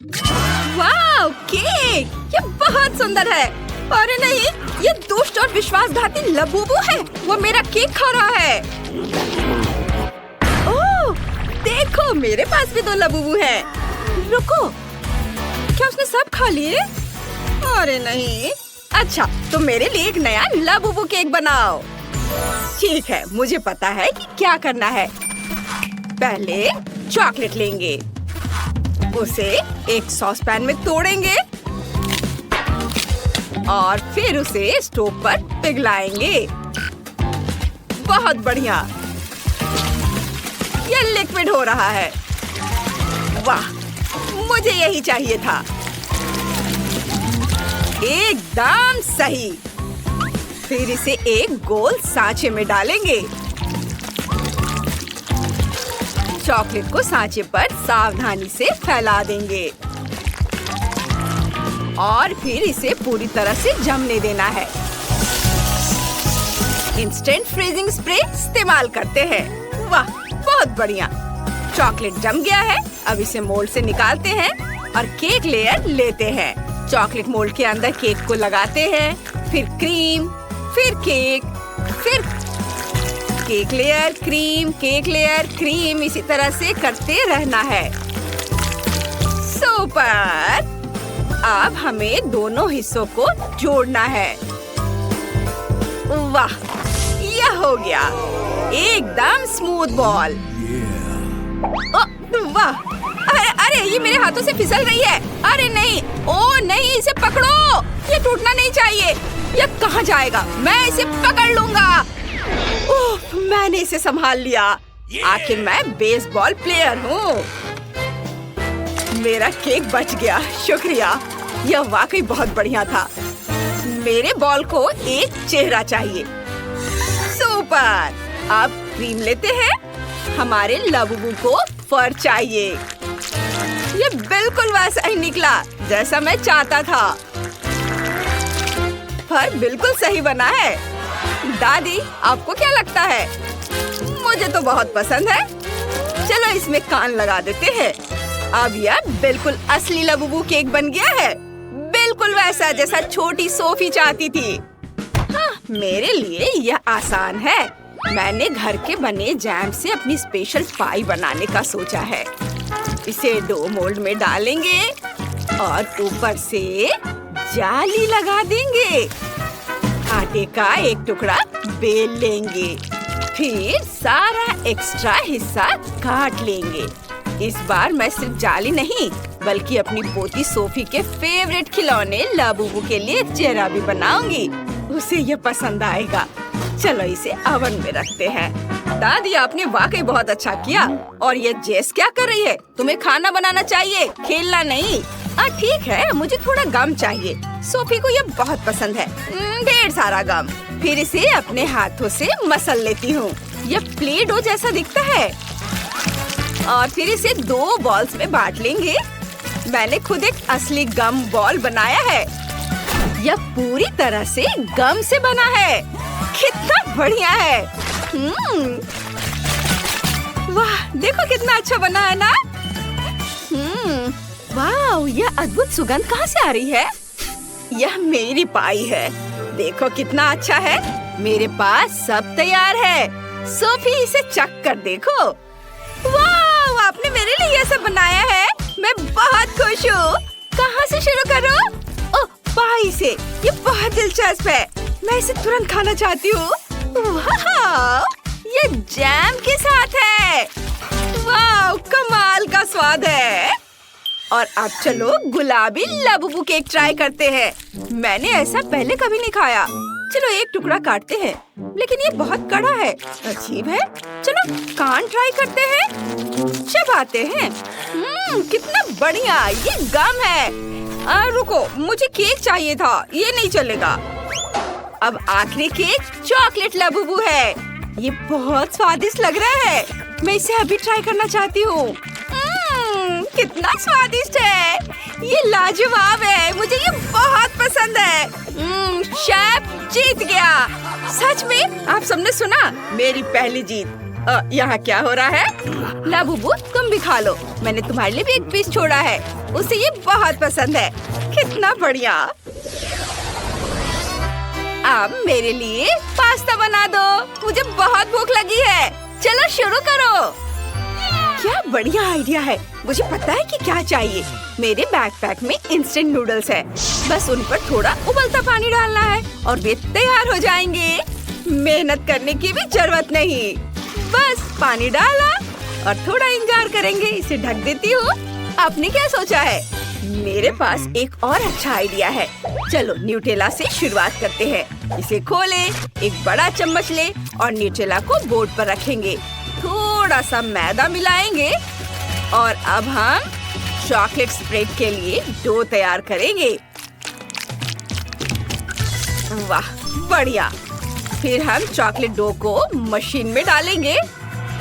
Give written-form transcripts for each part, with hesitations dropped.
वाह, केक! ये बहुत सुंदर है। अरे नहीं, ये दुष्ट और विश्वासघाती लबूबू है। वो मेरा केक खा रहा है। ओह, देखो, मेरे पास भी 2 लबूबू हैं। रुको, क्या उसने सब खा लिए? अरे नहीं। अच्छा, तो मेरे लिए एक नया लबूबू केक बनाओ। ठीक है, मुझे पता है कि क्या करना है। पहले चॉकलेट लेंगे, उसे एक सॉस पैन में तोड़ेंगे और फिर उसे स्टोव पर पिघलाएंगे। बहुत बढ़िया, ये लिक्विड हो रहा है। वाह, मुझे यही चाहिए था। एकदम सही। फिर इसे एक गोल सांचे में डालेंगे। चॉकलेट को सांचे पर सावधानी से फैला देंगे और फिर इसे पूरी तरह से जमने देना है। इंस्टेंट फ्रीजिंग स्प्रे इस्तेमाल करते हैं। वाह, बहुत बढ़िया। चॉकलेट जम गया है। अब इसे मोल्ड से निकालते हैं और केक लेयर लेते हैं। चॉकलेट मोल्ड के अंदर केक को लगाते हैं, फिर क्रीम, फिर केक, फिर cake layer, cream, cake layer, cream, इसी तरह से करते रहना है। सुपर! अब हमें दोनों हिस्सों को जोड़ना है। वाह, यह हो गया एकदम स्मूथ बॉल। वाह, अरे ये मेरे हाथों से फिसल रही है। अरे नहीं, ओ नहीं, इसे पकड़ो, ये टूटना नहीं चाहिए। ये कहाँ जाएगा? मैं इसे पकड़ लूंगा। ओह, मैंने इसे संभाल लिया। आखिर मैं बेसबॉल प्लेयर हूँ। मेरा केक बच गया, शुक्रिया। यह वाकई बहुत बढ़िया था। मेरे बॉल को एक चेहरा चाहिए। सुपर! अब क्रीम लेते हैं। हमारे लबूबू को फर चाहिए। ये बिल्कुल वैसा ही निकला जैसा मैं चाहता था। फर बिल्कुल सही बना है। दादी, आपको क्या लगता है? मुझे तो बहुत पसंद है। चलो इसमें कान लगा देते हैं। अब यह बिल्कुल असली लबूबू केक बन गया है। बिल्कुल वैसा जैसा छोटी सोफी चाहती थी। हाँ, मेरे लिए यह आसान है। मैंने घर के बने जैम से अपनी स्पेशल पाई बनाने का सोचा है। इसे डो मोल्ड में डालेंगे और ऊपर से जाली लगा देंगे। आटे का एक टुकड़ा बेल लेंगे, फिर सारा एक्स्ट्रा हिस्सा काट लेंगे। इस बार मैं सिर्फ जाली नहीं बल्कि अपनी पोती सोफी के फेवरेट खिलौने लबूबू के लिए चेहरा भी बनाऊंगी। उसे ये पसंद आएगा। चलो इसे ओवन में रखते हैं। दादी, आपने वाकई बहुत अच्छा किया। और ये जेस क्या कर रही है? तुम्हें खाना बनाना चाहिए, खेलना नहीं। ठीक है, मुझे थोड़ा गम चाहिए। सोफी को ये बहुत पसंद है। ढेर सारा गम। फिर इसे अपने हाथों से मसल लेती हूँ। ये प्ले डो जैसा दिखता है। और फिर इसे 2 बॉल्स में बांट लेंगे। मैंने खुद एक असली गम बॉल बनाया है। यह पूरी तरह से गम से बना है। कितना बढ़िया है। वाह, देखो कितना अच्छा बना है ना। वाह, यह अद्भुत सुगंध कहाँ से आ रही है? यह मेरी पाई है। देखो कितना अच्छा है। मेरे पास सब तैयार है। सोफी, इसे चख कर देखो। वाह, आपने मेरे लिए यह सब बनाया है। मैं बहुत खुश हूँ। कहाँ से शुरू करूँ? ओह, पाई से। ये बहुत दिलचस्प है। मैं इसे तुरंत खाना चाहती हूँ। वाह, ये जैम के साथ है। वाह, कमाल का स्वाद है। और अब चलो गुलाबी लबूबू केक ट्राई करते हैं। मैंने ऐसा पहले कभी नहीं खाया। चलो एक टुकड़ा काटते हैं, लेकिन ये बहुत कड़ा है। अजीब है। चलो कान ट्राई करते हैं। चबाते हैं। कितना बढ़िया। ये गम है। रुको, मुझे केक चाहिए था। ये नहीं चलेगा। अब आखिरी केक चॉकलेट लबूबू है। ये बहुत स्वादिष्ट लग रहा है। मैं इसे अभी ट्राई करना चाहती हूँ। कितना स्वादिष्ट है। ये लाजवाब है। मुझे ये बहुत पसंद है। शेफ जीत गया। सच में? आप सबने सुना? मेरी पहली जीत। यहाँ क्या हो रहा है? लबूबू, तुम भी खा लो। मैंने तुम्हारे लिए भी एक पीस छोड़ा है, उसे ये बहुत पसंद है। कितना बढ़िया। अब मेरे लिए पास्ता बना दो, मुझे बहुत भूख लगी है। चलो शुरू करो। क्या बढ़िया आइडिया है। मुझे पता है कि क्या चाहिए। मेरे बैकपैक में इंस्टेंट नूडल्स है। बस उन पर थोड़ा उबलता पानी डालना है और वे तैयार हो जाएंगे। मेहनत करने की भी जरूरत नहीं, बस पानी डाला और थोड़ा इंतजार करेंगे। इसे ढक देती हूँ। आपने क्या सोचा है? मेरे पास एक और अच्छा आइडिया है। चलो न्यूटेला से शुरुआत करते हैं। इसे खोले, एक बड़ा चम्मच ले और न्यूटेला को बोर्ड पर रखेंगे। थोड़ा सा मैदा मिलाएंगे और अब हम चॉकलेट स्प्रेड के लिए डो तैयार करेंगे। वाह बढ़िया। फिर हम चॉकलेट डो को मशीन में डालेंगे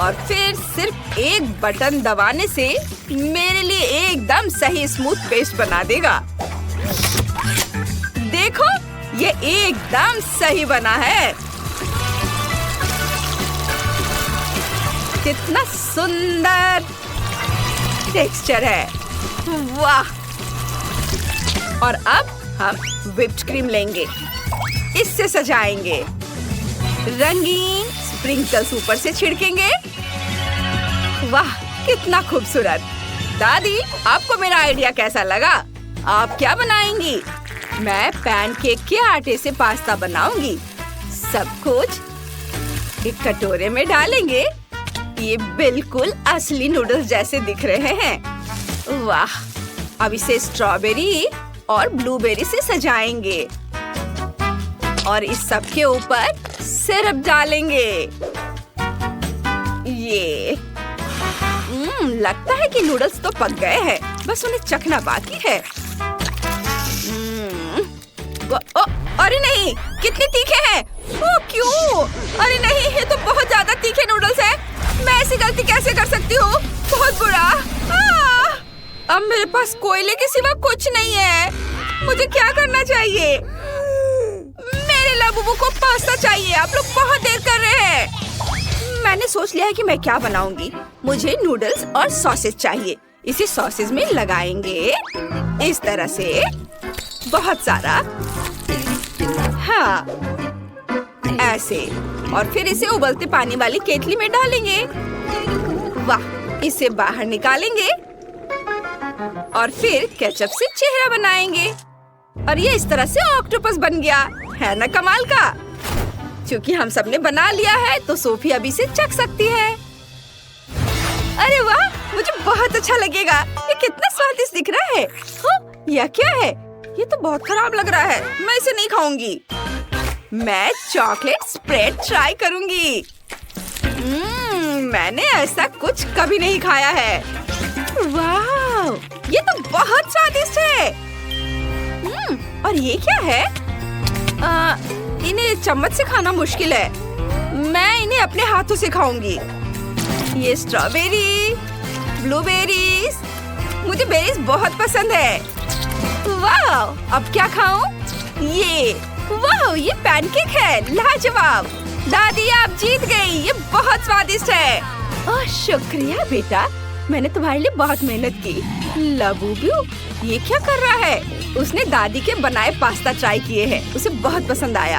और फिर सिर्फ एक बटन दबाने से मेरे लिए एकदम सही स्मूथ पेस्ट बना देगा। देखो ये एकदम सही बना है। कितना सुंदर टेक्सचर है। वाह। और अब हम व्हिप्ड क्रीम लेंगे, इससे सजाएंगे। रंगीन स्प्रिंकल्स ऊपर से छिड़केंगे। वाह कितना खूबसूरत। दादी आपको मेरा आइडिया कैसा लगा? आप क्या बनाएंगी? मैं पैनकेक के आटे से पास्ता बनाऊंगी। सब कुछ एक कटोरे में डालेंगे। ये बिल्कुल असली नूडल्स जैसे दिख रहे हैं। वाह। अब इसे स्ट्रॉबेरी और ब्लूबेरी से सजाएंगे और इस सब के ऊपर सिरप डालेंगे। ये लगता है कि नूडल्स तो पक गए हैं, बस उन्हें चखना बाकी है। अरे नहीं, कितने तीखे हैं। ओ क्यों? अरे नहीं, ये तो बहुत ज्यादा तीखे नूडल्स हैं। मैं ऐसी गलती कैसे कर सकती हूँ? बहुत बुरा। अब मेरे पास कोयले के सिवा कुछ नहीं है। मुझे क्या करना चाहिए? मेरे लाबूबू को पास्ता चाहिए। आप लोग बहुत देर कर रहे हैं। मैंने सोच लिया है कि मैं क्या बनाऊंगी। मुझे नूडल्स और सॉसेज चाहिए। इसे सॉसेज में लगाएंगे इस तरह से, बहुत सारा। हाँ ऐसे। और फिर इसे उबलते पानी वाली केतली में डालेंगे। वाह। इसे बाहर निकालेंगे और फिर केचप से चेहरा बनाएंगे और ये इस तरह से ऑक्टोपस बन गया है ना कमाल का। क्योंकि हम सबने बना लिया है तो सोफी अभी से चख सकती है। अरे वाह, मुझे बहुत अच्छा लगेगा। ये कितना स्वादिष्ट दिख रहा है। यह क्या है? ये तो बहुत खराब लग रहा है। मैं इसे नहीं खाऊंगी। मैं चॉकलेट स्प्रेड ट्राई करूंगी। मैंने ऐसा कुछ कभी नहीं खाया है। वाह, ये तो बहुत स्वादिष्ट है। और ये क्या है? इन्हें चम्मच से खाना मुश्किल है। मैं इन्हें अपने हाथों से खाऊंगी। ये स्ट्रॉबेरी, ब्लूबेरीज, मुझे बेरीज बहुत पसंद है। वाह, अब क्या खाऊं? ये वाह, ये पैनकेक है। लाजवाब। दादी आप जीत गई। ये बहुत स्वादिष्ट है। ओह शुक्रिया बेटा, मैंने तुम्हारे लिए बहुत मेहनत की। लाबूबू ये क्या कर रहा है? उसने दादी के बनाए पास्ता ट्राई किए हैं। उसे बहुत पसंद आया।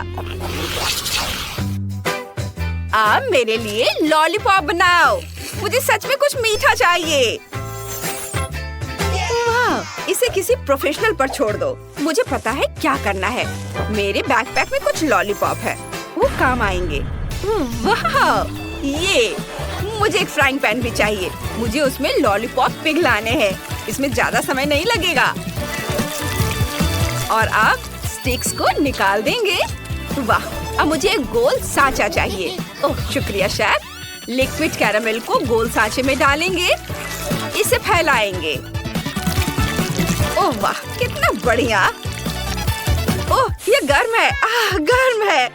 अब मेरे लिए लॉलीपॉप बनाओ। मुझे सच में कुछ मीठा चाहिए। वाह, इसे किसी प्रोफेशनल पर छोड़ दो। मुझे पता है क्या करना है। मेरे बैकपैक में कुछ लॉलीपॉप है, वो काम आएंगे। वाह, ये मुझे एक फ्राइंग पैन भी चाहिए। मुझे उसमें लॉलीपॉप पिघलाने हैं। इसमें ज्यादा समय नहीं लगेगा। और आप स्टिक्स को निकाल देंगे। वाह, अब मुझे एक गोल सांचा चाहिए। ओह शुक्रिया शेफ। लिक्विड कैरामेल को गोल सांचे में डालेंगे। इसे फैलाएंगे। ओह वाह, कितना बढ़िया। ओह ये गर्म है। गर्म है।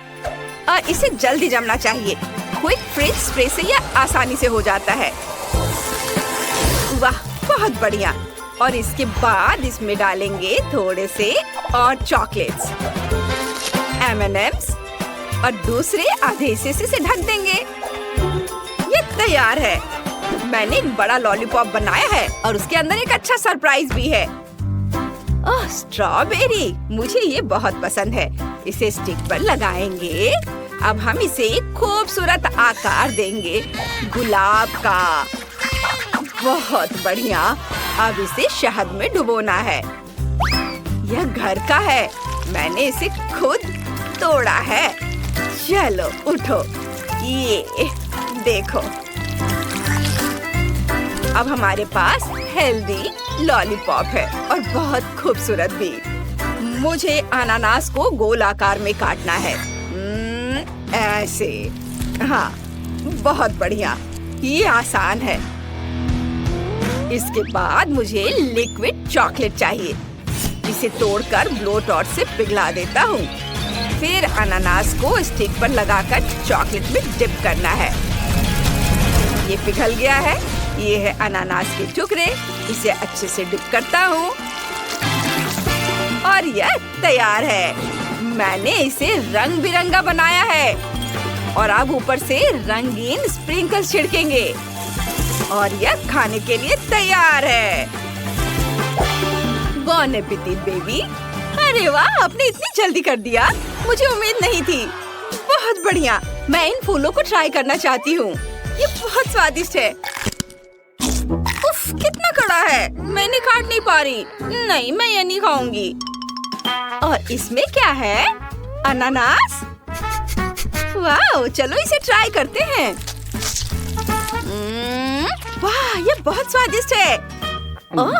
इसे जल्दी जमना चाहिए। क्विक फ्रिज स्प्रे से यह आसानी से हो जाता है। वाह बहुत बढ़िया। और इसके बाद इसमें डालेंगे थोड़े से और चॉकलेट्स, M&Ms और दूसरे आधे हिस्से से ढक देंगे। ये तैयार है। मैंने एक बड़ा लॉलीपॉप बनाया है और उसके अंदर एक अच्छा सरप्राइज भी है। ओह, स्ट्रॉबेरी, मुझे ये बहुत पसंद है। इसे स्टिक पर लगाएंगे। अब हम इसे एक खूबसूरत आकार देंगे, गुलाब का। बहुत बढ़िया। अब इसे शहद में डुबोना है। यह घर का है, मैंने इसे खुद तोड़ा है। चलो उठो, ये देखो। अब हमारे पास हेल्दी लॉलीपॉप है और बहुत खूबसूरत भी। मुझे अनानास को गोल आकार में काटना है। ऐसे। हाँ, बहुत बढ़िया। ये आसान है। इसके बाद मुझे लिक्विड चॉकलेट चाहिए। इसे तोड़कर ब्लो टॉर्च से पिघला देता हूँ। फिर अनानास को स्टिक पर लगाकर चॉकलेट में डिप करना है। ये पिघल गया है। ये है अनानास के टुकड़े। इसे अच्छे से डिप करता हूँ और यह तैयार है। मैंने इसे रंग बिरंगा बनाया है और अब ऊपर से रंगीन स्प्रिंकल्स छिड़केंगे और यह खाने के लिए तैयार है। बॉन एपेटिट बेबी। अरे वाह, आपने इतनी जल्दी कर दिया, मुझे उम्मीद नहीं थी। बहुत बढ़िया। मैं इन फूलों को ट्राई करना चाहती हूँ। ये बहुत स्वादिष्ट है। उफ, कितना कड़ा है, मैं इन्हें काट नहीं पा रही। नहीं, मैं ये नहीं खाऊंगी। और इसमें क्या है? अनानास। वाह, चलो इसे ट्राई करते हैं। वाह, ये बहुत स्वादिष्ट है। ओह,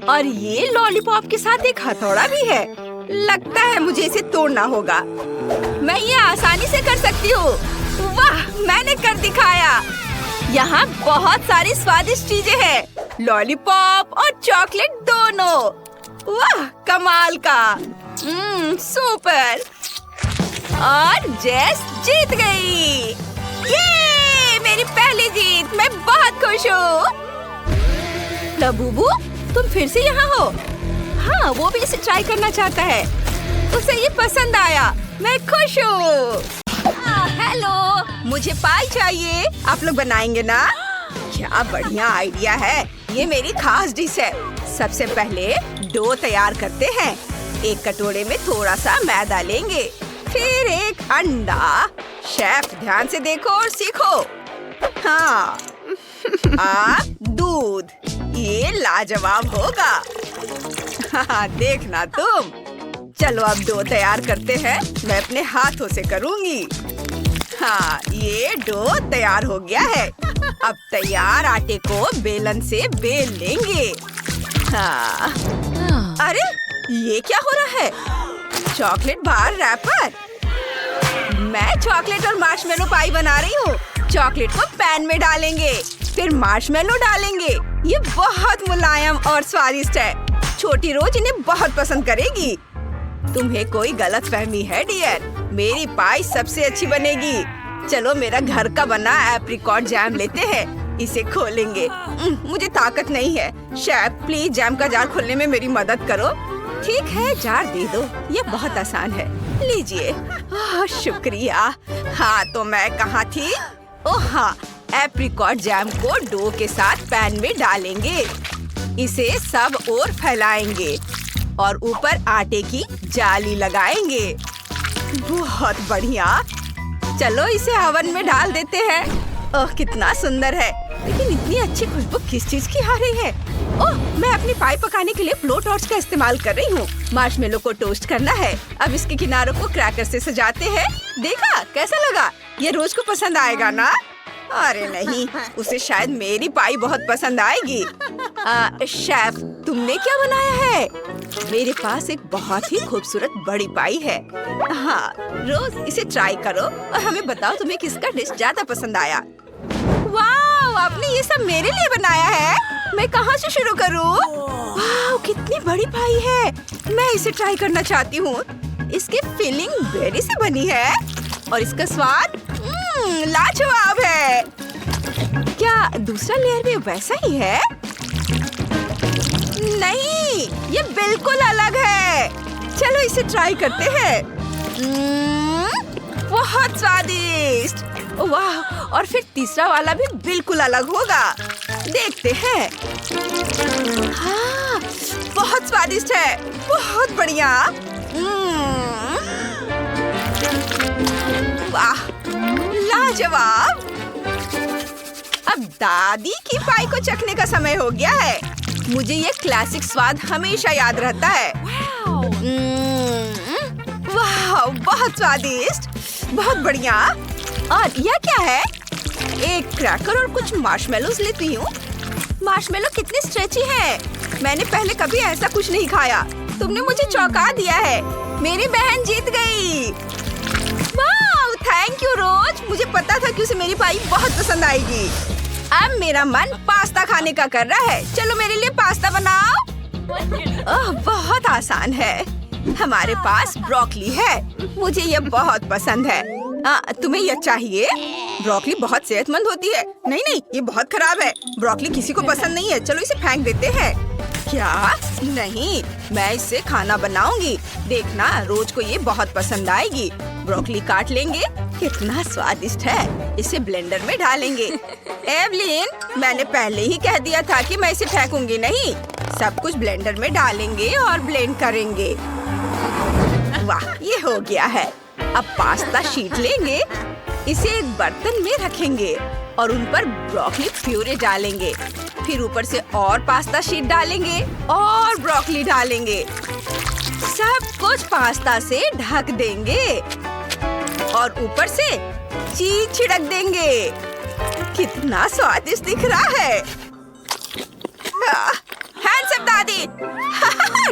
और ये लॉलीपॉप के साथ एक हथौड़ा भी है। लगता है मुझे इसे तोड़ना होगा। मैं ये आसानी से कर सकती हूँ। वाह, मैंने कर दिखाया। यहाँ बहुत सारी स्वादिष्ट चीजें हैं, लॉलीपॉप और चॉकलेट दोनों। वाह, कमाल का। सुपर। और जेस जीत गई। ये मेरी पहली जीत। मैं बहुत खुश हूँ। लबूबू, तुम फिर से यहाँ हो? हाँ, वो भी इसे ट्राई करना चाहता है। उसे ये पसंद आया। मैं खुश हूँ। हेलो, मुझे पाई चाहिए। आप लोग बनाएंगे ना? क्या बढ़िया आइडिया है। ये मेरी खास डिश है। सबसे पहले डो तैयार करते हैं। एक कटोरे में थोड़ा सा मैदा लेंगे, फिर एक अंडा। शेफ, ध्यान से देखो और सीखो। हाँ, दूध। ये लाजवाब होगा। हाँ, देखना तुम। चलो अब डो तैयार करते हैं। मैं अपने हाथों से करूँगी। हाँ, ये डो तैयार हो गया है। अब तैयार आटे को बेलन से बेल लेंगे। हाँ। अरे, ये क्या हो रहा है? Chocolate bar wrapper. मैं चॉकलेट और मार्शमेलो पाई बना रही हूँ। चॉकलेट को पैन में डालेंगे, फिर मार्शमेलो डालेंगे। ये बहुत मुलायम और स्वादिष्ट है। छोटी रोज इन्हें बहुत पसंद करेगी। तुम्हें कोई गलतफहमी है डियर? मेरी पाई सबसे अच्छी बनेगी। चलो मेरा घर का बना एप्रिकॉट जैम लेते हैं। इसे खोलेंगे। मुझे ताकत नहीं है। शेफ, प्लीज जैम का जार खोलने में मेरी मदद करो। ठीक है, जार दे दो। ये बहुत आसान है। लीजिए। शुक्रिया। हाँ, तो मैं कहाँ थी? ओह हाँ, एप्रिकॉट जैम को डो के साथ पैन में डालेंगे। इसे सब ओर फैलाएंगे और ऊपर आटे की जाली लगाएंगे। बहुत बढ़िया। चलो इसे ओवन में डाल देते हैं। ओह, कितना सुंदर है। लेकिन इतनी अच्छी खुशबू किस चीज की आ रही है? ओह, मैं अपनी पाई पकाने के लिए ब्लो टॉर्च का इस्तेमाल कर रही हूँ। मार्शमेलो को टोस्ट करना है। अब इसके किनारों को क्रैकर से सजाते हैं। देखा कैसा लगा? ये रोज को पसंद आएगा ना? अरे नहीं, उसे शायद मेरी पाई बहुत पसंद आएगी। शेफ, तुमने क्या बनाया है? मेरे पास एक बहुत ही खूबसूरत बड़ी पाई है। हाँ, रोज इसे ट्राई करो और हमें बताओ तुम्हें किसका डिश ज्यादा पसंद आया। वाह, आपने ये सब मेरे लिए बनाया है। मैं कहाँ से शुरू करूँ? वाह, कितनी बड़ी पाई है। मैं इसे ट्राई करना चाहती हूँ। इसकी फिलिंग बेरी से बनी है और इसका स्वाद लाजवाब है। क्या दूसरा लेयर भी वैसा ही है? नहीं, ये बिल्कुल अलग है। चलो इसे ट्राई करते हैं। बहुत स्वादिष्ट। वाह, और फिर तीसरा वाला भी बिल्कुल अलग होगा। देखते हैं। हाँ, बहुत स्वादिष्ट है, बहुत बढ़िया। वाह, लाजवाब। अब दादी की पाई को चखने का समय हो गया है। मुझे ये क्लासिक स्वाद हमेशा याद रहता है। वाह, बहुत स्वादिष्ट, बहुत बढ़िया। और यह क्या है? एक क्रैकर और कुछ मार्शमेलोज लेती हूँ। मार्शमेलो कितने स्ट्रेची है। मैंने पहले कभी ऐसा कुछ नहीं खाया। तुमने मुझे चौंका दिया है। मेरी बहन जीत गई। वाह, थैंक यू रोज। मुझे पता था कि उसे मेरी पाई बहुत पसंद आएगी। अब मेरा मन पास्ता खाने का कर रहा है। चलो मेरे लिए पास्ता बनाओ। ओह, बहुत आसान है। हमारे पास ब्रोकली है। मुझे ये बहुत पसंद है। तुम्हें यह चाहिए? ब्रोकली बहुत सेहतमंद होती है। नहीं नहीं, ये बहुत खराब है। ब्रोकली किसी को पसंद नहीं है। चलो इसे फेंक देते हैं। क्या? नहीं, मैं इससे खाना बनाऊंगी। देखना, रोज को ये बहुत पसंद आएगी। ब्रोकली काट लेंगे। कितना स्वादिष्ट है। इसे ब्लेंडर में डालेंगे। एवलिन, मैंने पहले ही कह दिया था कि मैं इसे फेंकूंगी नहीं। सब कुछ ब्लेंडर में डालेंगे और ब्लेंड करेंगे। वाह, ये हो गया है। अब पास्ता शीट लेंगे। इसे एक बर्तन में रखेंगे और उन पर ब्रोकली प्यूरे डालेंगे। फिर ऊपर से और पास्ता शीट डालेंगे और ब्रोकली डालेंगे। सब कुछ पास्ता से ढक देंगे और ऊपर से चीज छिड़क देंगे। कितना स्वादिष्ट दिख रहा है। हैंड्स अप दादी।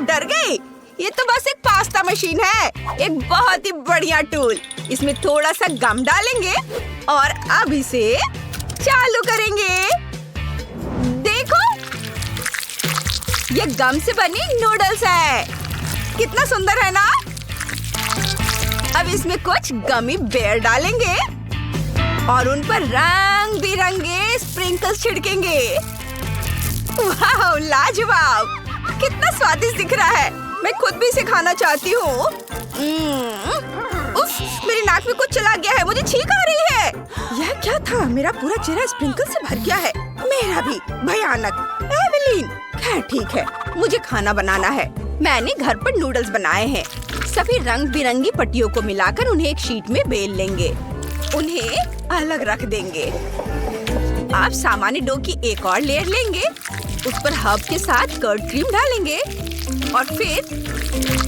डर गई। ये तो बस एक पास्ता मशीन है, एक बहुत ही बढ़िया टूल। इसमें थोड़ा सा गम डालेंगे और अब इसे चालू करेंगे। देखो, ये गम से बनी नूडल्स है। कितना सुंदर है ना? अब इसमें कुछ गमी बेयर डालेंगे और उन पर रंग बिरंगे स्प्रिंकल्स छिड़केंगे। वाह, लाजवाब। कितना स्वादिष्ट दिख रहा है। मैं खुद भी इसे खाना चाहती हूँ। उफ, मेरी नाक में कुछ चला गया है। मुझे छींक आ रही है। यह क्या था? मेरा पूरा चेहरा स्प्रिंकल से भर गया है। मेरा भी। भयानक। एवलिन, खैर ठीक है, मुझे खाना बनाना है। मैंने घर पर नूडल्स बनाए हैं। सभी रंग बिरंगी पट्टियों को मिलाकर उन्हें एक शीट में बेल लेंगे। उन्हें अलग रख देंगे। आप सामान्य डो की एक और लेयर लेंगे। उस पर हर्ब के साथ कर्ड क्रीम डालेंगे और फिर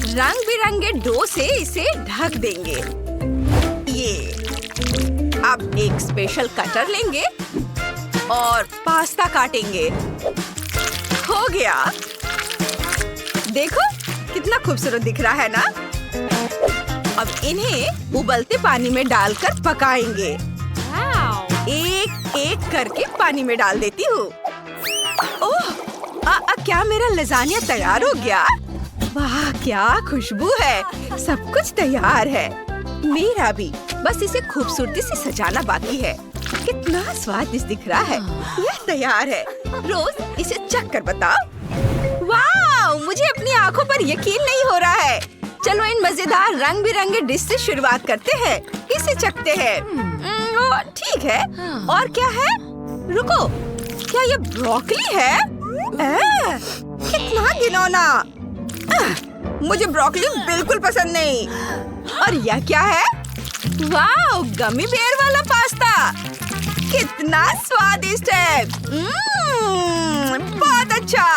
रंग बिरंगे डो से इसे ढक देंगे। ये अब एक स्पेशल कटर लेंगे और पास्ता काटेंगे। हो गया। देखो, कितना खूबसूरत दिख रहा है ना? अब इन्हें उबलते पानी में डालकर पकाएंगे। एक एक करके पानी में डाल देती हूँ। ओह, क्या मेरा लजानिया तैयार हो गया? वाह, क्या खुशबू है। सब कुछ तैयार है। मेरा भी। बस इसे खूबसूरती से सजाना बाकी है। कितना स्वादिष्ट दिख रहा है। यह तैयार है। रोज इसे चख कर बताओ। वाह, मुझे अपनी आंखों पर यकीन नहीं हो रहा है। चलो इन मजेदार रंग बिरंगे डिश से शुरुआत करते हैं। इसे चखते हैं। ठीक है। और क्या है? रुको, क्या ये ब्रोकली है? कितना घिनौना। मुझे ब्रोकली बिल्कुल पसंद नहीं। और यह क्या है? वाह, गमी बेयर वाला पास्ता। कितना स्वादिष्ट है। बहुत अच्छा।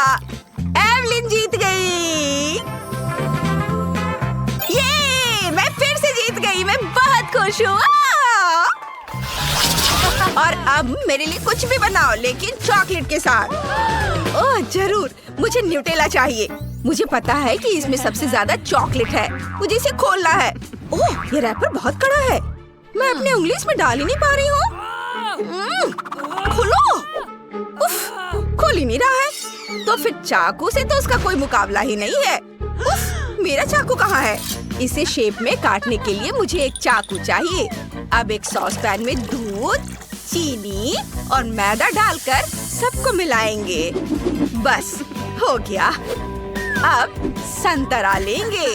एवलिन जीत गई। ये मैं फिर से जीत गई। मैं बहुत खुश हूँ। और अब मेरे लिए कुछ भी बनाओ, लेकिन चॉकलेट के साथ। ओह जरूर, मुझे न्यूटेला चाहिए। मुझे पता है कि इसमें सबसे ज्यादा चॉकलेट है। मुझे इसे खोलना है। ओह, ये रैपर बहुत कड़ा है। मैं अपनी उंगली इसमें डाल ही नहीं पा रही हूँ। खोलो। उफ, खोल ही नहीं रहा है। तो फिर चाकू से तो उसका कोई मुकाबला ही नहीं है। उफ, मेरा चाकू कहाँ है? इसे शेप में काटने के लिए मुझे एक चाकू चाहिए। अब एक सॉस पैन में दूध, चीनी और मैदा डालकर सबको मिलाएंगे। बस हो गया। अब संतरा लेंगे,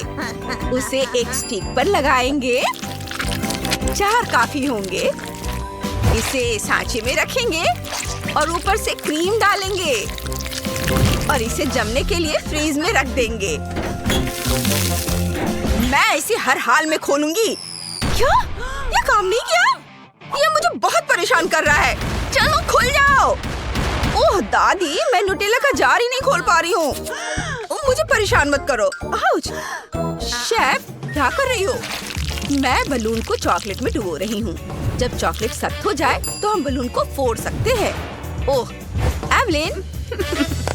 उसे एक स्टिक पर लगाएंगे। 4 काफी होंगे। इसे सांचे में रखेंगे और ऊपर से क्रीम डालेंगे और इसे जमने के लिए फ्रीज में रख देंगे। मैं इसे हर हाल में खोलूंगी। क्या? ये काम नहीं किया? ये मुझे बहुत परेशान कर रहा है। चलो खुल जाओ। ओह दादी, मैं न्यूटेला का जार ही नहीं खोल पा रही हूँ। मुझे परेशान मत करो। आउच! शेफ, क्या कर रही हो? मैं बलून को चॉकलेट में डुबो रही हूँ। जब चॉकलेट सख्त हो जाए तो हम बलून को फोड़ सकते हैं। ओह एवलिन,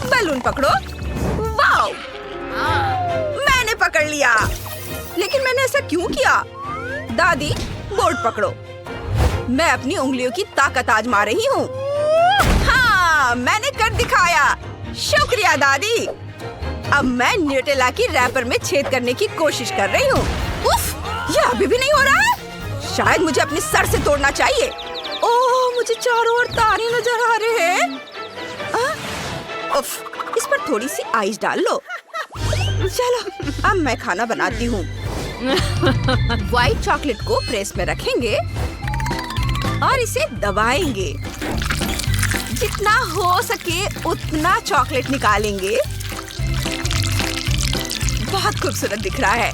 बलून पकड़ो। वाओ! मैंने पकड़ लिया। लेकिन मैंने ऐसा क्यों किया? दादी, बोर्ड पकड़ो। मैं अपनी उंगलियों की ताकत आजमा रही हूँ। हाँ, मैंने कर दिखाया। शुक्रिया दादी। अब मैं न्यूटेला की रैपर में छेद करने की कोशिश कर रही हूँ। उफ, ये अभी भी नहीं हो रहा है। शायद मुझे अपने सर से तोड़ना चाहिए। ओह, मुझे चारों ओर तारे नजर आ रहे हैं। उफ, इस पर थोड़ी सी आइस डाल लो। चलो, अब मैं खाना बनाती हूँ। व्हाइट चॉकलेट को प्रेस में रखेंगे और इसे दबाएंगे। जितना हो सके उतना चॉकलेट निकालेंगे। बहुत खूबसूरत दिख रहा है।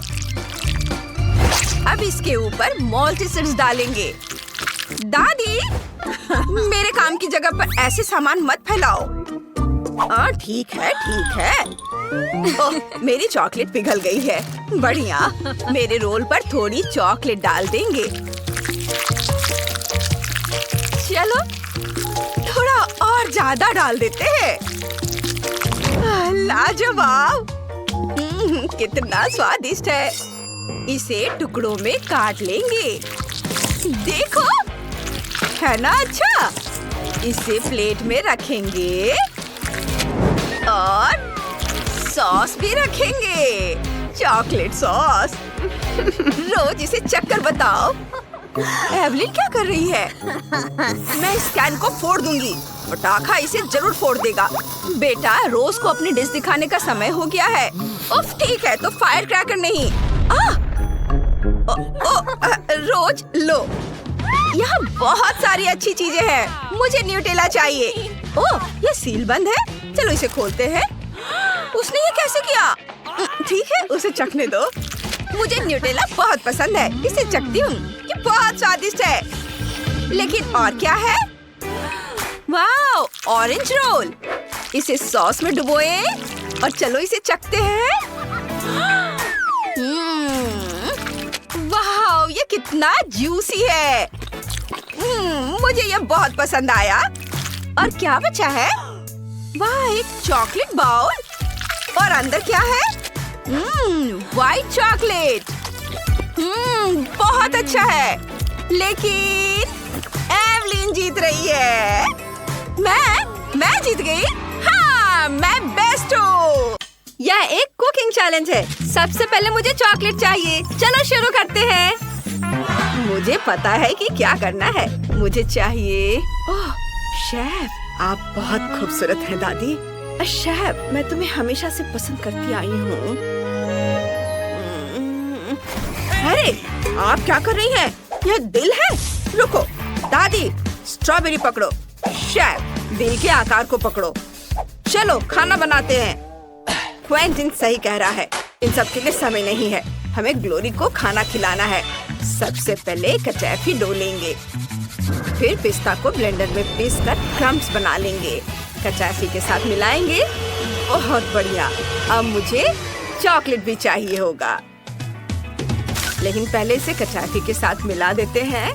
अब इसके ऊपर मॉल्टीसिड्स डालेंगे। दादी, मेरे काम की जगह पर ऐसे सामान मत फैलाओ। ठीक है, ठीक है। ओह, मेरी चॉकलेट पिघल गई है। बढ़िया। मेरे रोल पर थोड़ी चॉकलेट डाल देंगे। चलो, थोड़ा और ज्यादा डाल देते हैं। लाजवाब! कितना स्वादिष्ट है। इसे टुकड़ों में काट लेंगे। देखो, है ना अच्छा? इसे प्लेट में रखेंगे और सॉस भी रखेंगे। Chocolate sauce. रोज इसे चक्कर बताओ। एवलिन क्या कर रही है? मैं इस कैन को फोड़ दूंगी। पटाखा इसे जरूर फोड़ देगा। बेटा, रोज को अपनी डिश दिखाने का समय हो गया है। उफ, ठीक है, तो फायर क्रैकर नहीं। रोज लो। यहाँ बहुत सारी अच्छी चीजें हैं। मुझे न्यूटेला चाहिए। ओह, ये सील बंद है। चलो इसे खोलते हैं। उसने ये कैसे किया? ठीक है, उसे चखने दो। मुझे न्यूटेला बहुत पसंद है। इसे चखती हूँ। ये बहुत स्वादिष्ट है। लेकिन और क्या है? Wow, orange roll. इसे सॉस में डुबोए और चलो इसे चखते हैं। वाओ, ये कितना जूसी है। मुझे ये बहुत पसंद आया। और क्या बचा है? वाह, एक चॉकलेट बाउल। और अंदर क्या है? White chocolate. बहुत अच्छा है। लेकिन एवलिन जीत रही है। मैं जीत गई। हाँ, मैं बेस्ट हूँ। यह एक कुकिंग चैलेंज है। सबसे पहले मुझे चॉकलेट चाहिए। चलो शुरू करते हैं। मुझे पता है कि क्या करना है। मुझे चाहिए। ओह शेफ, आप बहुत खूबसूरत हैं दादी। शेफ, मैं तुम्हें हमेशा से पसंद करती आई हूँ। अरे, आप क्या कर रही हैं? यह दिल है। रुको दादी, स्ट्रॉबेरी पकड़ो। शेफ, दिल के आकार को पकड़ो। चलो खाना बनाते हैं। क्वेंटिन सही कह रहा है। इन सब के लिए समय नहीं है। हमें ग्लोरी को खाना खिलाना है। सबसे पहले कचैफी डो लेंगे। फिर पिस्ता को ब्लेंडर में पीसकर क्रम्स बना लेंगे। कचैफी के साथ मिलाएंगे। बहुत बढ़िया। अब मुझे चॉकलेट भी चाहिए होगा। लेकिन पहले इसे कचैफी के साथ मिला देते हैं।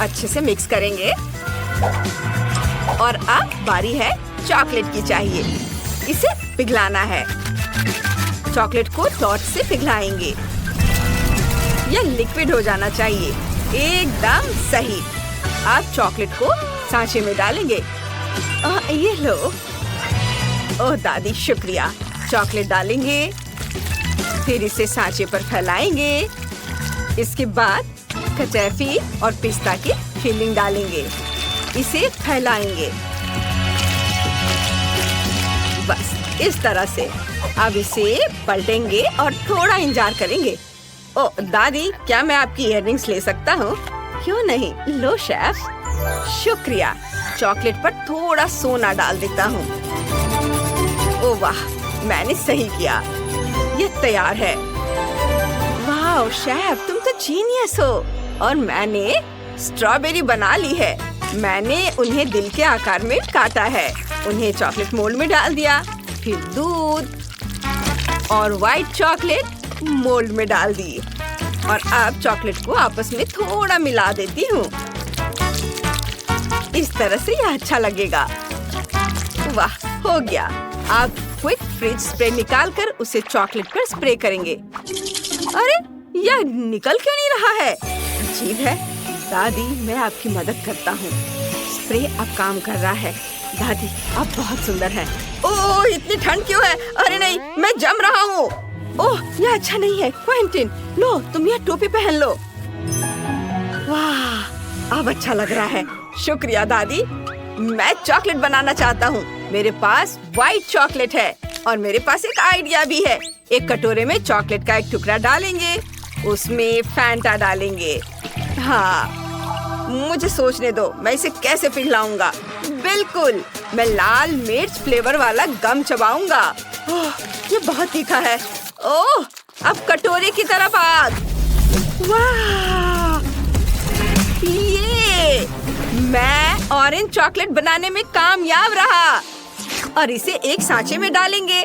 अच्छे से मिक्स करेंगे। और अब बारी है चॉकलेट की। चाहिए इसे पिघलाना है। चॉकलेट को टॉर्च से पिघलाएंगे। यह लिक्विड हो जाना चाहिए। एकदम सही। आप चॉकलेट को सांचे में डालेंगे। ये लो। ओह दादी, शुक्रिया। चॉकलेट डालेंगे। फिर इसे सांचे पर फैलाएंगे। इसके बाद कचैफी और पिस्ता की फिलिंग डालेंगे। इसे फैलाएंगे। बस इस तरह से। अब इसे पलटेंगे और थोड़ा इंतजार करेंगे। ओ दादी, क्या मैं आपकी इयररिंग्स ले सकता हूँ? क्यों नहीं? लो शेफ। शुक्रिया। चॉकलेट पर थोड़ा सोना डाल देता हूँ। ओह वाह, मैंने सही किया। ये तैयार है। वाह शेफ, तुम तो जीनियस हो। और मैंने स्ट्रॉबेरी बना ली है। मैंने उन्हें दिल के आकार में काटा है। उन्हें चॉकलेट मोल्ड में डाल दिया, फिर दूध और व्हाइट चॉकलेट मोल्ड में डाल दी। और अब चॉकलेट को आपस में थोड़ा मिला देती हूँ। इस तरह से यह अच्छा लगेगा। वाह, हो गया। अब क्विक फ्रिज स्प्रे निकाल कर उसे चॉकलेट पर स्प्रे करेंगे। अरे, यह निकल क्यों नहीं रहा है? अजीब है। दादी, मैं आपकी मदद करता हूँ। स्प्रे अब काम कर रहा है। दादी, आप बहुत सुंदर हैं। ओह, इतनी ठंड क्यों है? अरे नहीं, मैं जम रहा हूँ। ओह, यह अच्छा नहीं है। क्विंटीन, लो तुम यह टोपी पहन लो। वाह, अब अच्छा लग रहा है। शुक्रिया दादी। मैं चॉकलेट बनाना चाहता हूँ। मेरे पास व्हाइट चॉकलेट है और मेरे पास एक आइडिया भी है। एक कटोरे में चॉकलेट का एक टुकड़ा डालेंगे, उसमें फैंटा डालेंगे। हाँ, मुझे सोचने दो, मैं इसे कैसे पिघलाऊंगा। बिल्कुल, मैं लाल मिर्च फ्लेवर वाला गम चबाऊंगा। ओह, ये बहुत तीखा है। ओह, अब कटोरे की तरफ आग। वाह, ये मैं ऑरेंज चॉकलेट बनाने में कामयाब रहा। और इसे एक सांचे में डालेंगे,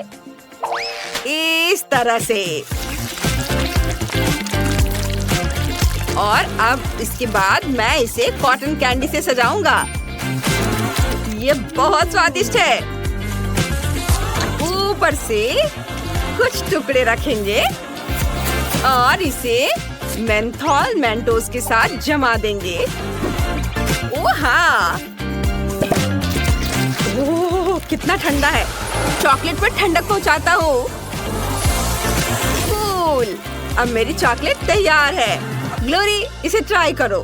इस तरह से। और अब इसके बाद मैं इसे कॉटन कैंडी से सजाऊंगा। ये बहुत स्वादिष्ट है। ऊपर से कुछ टुकड़े रखेंगे और इसे मेंथोल मेंटोस के साथ जमा देंगे। ओह हाँ, ओह कितना ठंडा है। चॉकलेट पर ठंडक पहुंचाता हूँ। कूल, अब मेरी चॉकलेट तैयार है। ग्लोरी, इसे ट्राई करो।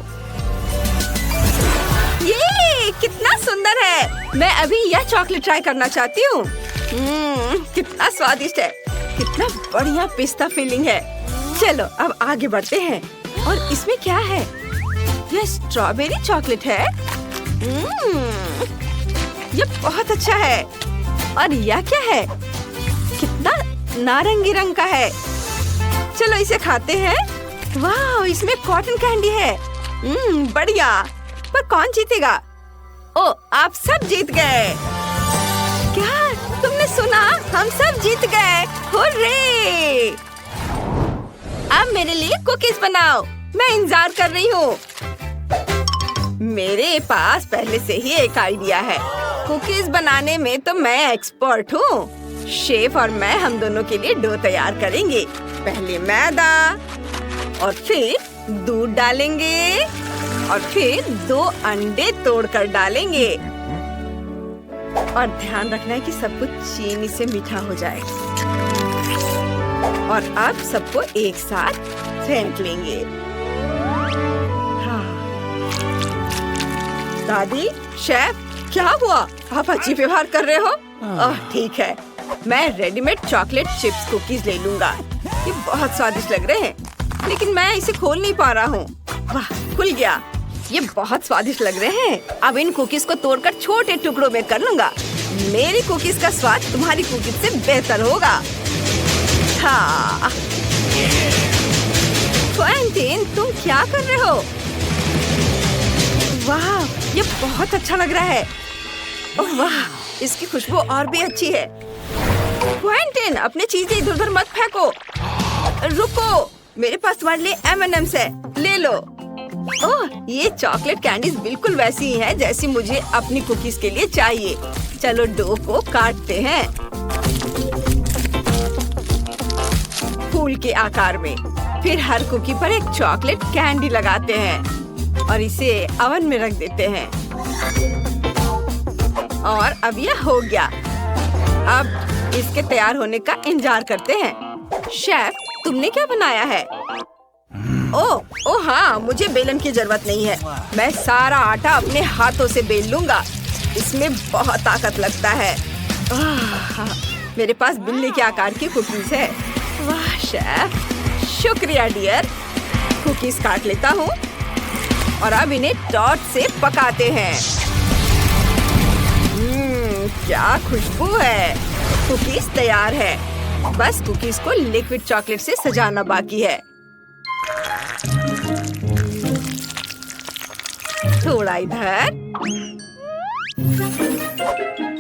ये कितना सुंदर है। मैं अभी यह चॉकलेट ट्राई करना चाहती हूँ। कितना स्वादिष्ट है। कितना बढ़िया पिस्ता फीलिंग है। चलो अब आगे बढ़ते हैं। और इसमें क्या है? यह स्ट्रॉबेरी चॉकलेट है। यह बहुत अच्छा है। और यह क्या है? कितना नारंगी रंग का है। चलो इसे खाते हैं। वाह, इसमें कॉटन कैंडी है। बढ़िया। पर कौन जीतेगा? ओ, आप सब जीत गए। क्या तुमने सुना? हम सब जीत गए। हुर्रे! अब मेरे लिए कुकीज बनाओ। मैं इंतजार कर रही हूँ। मेरे पास पहले से ही एक आइडिया है। कुकीज बनाने में तो मैं एक्सपर्ट हूँ। शेफ और मैं हम दोनों के लिए डो तैयार करेंगे। पहले मैदा और फिर दूध डालेंगे और फिर 2 अंडे तोड़कर डालेंगे। और ध्यान रखना है कि सब कुछ चीनी से मीठा हो जाए। और अब सबको एक साथ फेंट लेंगे। हाँ। दादी, शेफ, क्या हुआ? आप अजीब व्यवहार कर रहे हो। ठीक है, मैं रेडीमेड चॉकलेट चिप्स कुकीज ले लूंगा। ये बहुत स्वादिष्ट लग रहे हैं, लेकिन मैं इसे खोल नहीं पा रहा हूँ। वाह, खुल गया। ये बहुत स्वादिष्ट लग रहे हैं। अब इन कुकीज को तोड़कर छोटे टुकड़ों में कर लूंगा। मेरी कुकीज का स्वाद तुम्हारी कुकीज से बेहतर होगा। हाँ। क्विंटीन, तुम क्या कर रहे हो? वाह, ये बहुत अच्छा लग रहा है। ओह वाह, इसकी खुशबू और भी अच्छी है। क्विंटीन, अपनी चीजें इधर उधर मत फेंको। रुको, मेरे पास तुम्हारे लिए M&M's है, ले लो। ओह, ये चॉकलेट कैंडीज बिल्कुल वैसी ही हैं जैसी मुझे अपनी कुकीज के लिए चाहिए। चलो डो को काटते हैं फूल के आकार में। फिर हर कुकी पर एक चॉकलेट कैंडी लगाते हैं और इसे ओवन में रख देते हैं। और अब यह हो गया। अब इसके तैयार होने का इंतजार करते हैं। शेफ, तुमने क्या बनाया है? ओह हाँ, मुझे बेलन की जरूरत नहीं है। मैं सारा आटा अपने हाथों से बेल लूंगा। इसमें बहुत ताकत लगता है। मेरे पास बिल्ली के आकार की कुकीज है। वाह शेफ, शुक्रिया डियर। कुकीज काट लेता हूँ और अब इन्हें टॉर्च से पकाते हैं। क्या खुशबू है। कुकीज तैयार है। बस कुकीज को लिक्विड चॉकलेट से सजाना बाकी है। थोड़ा इधर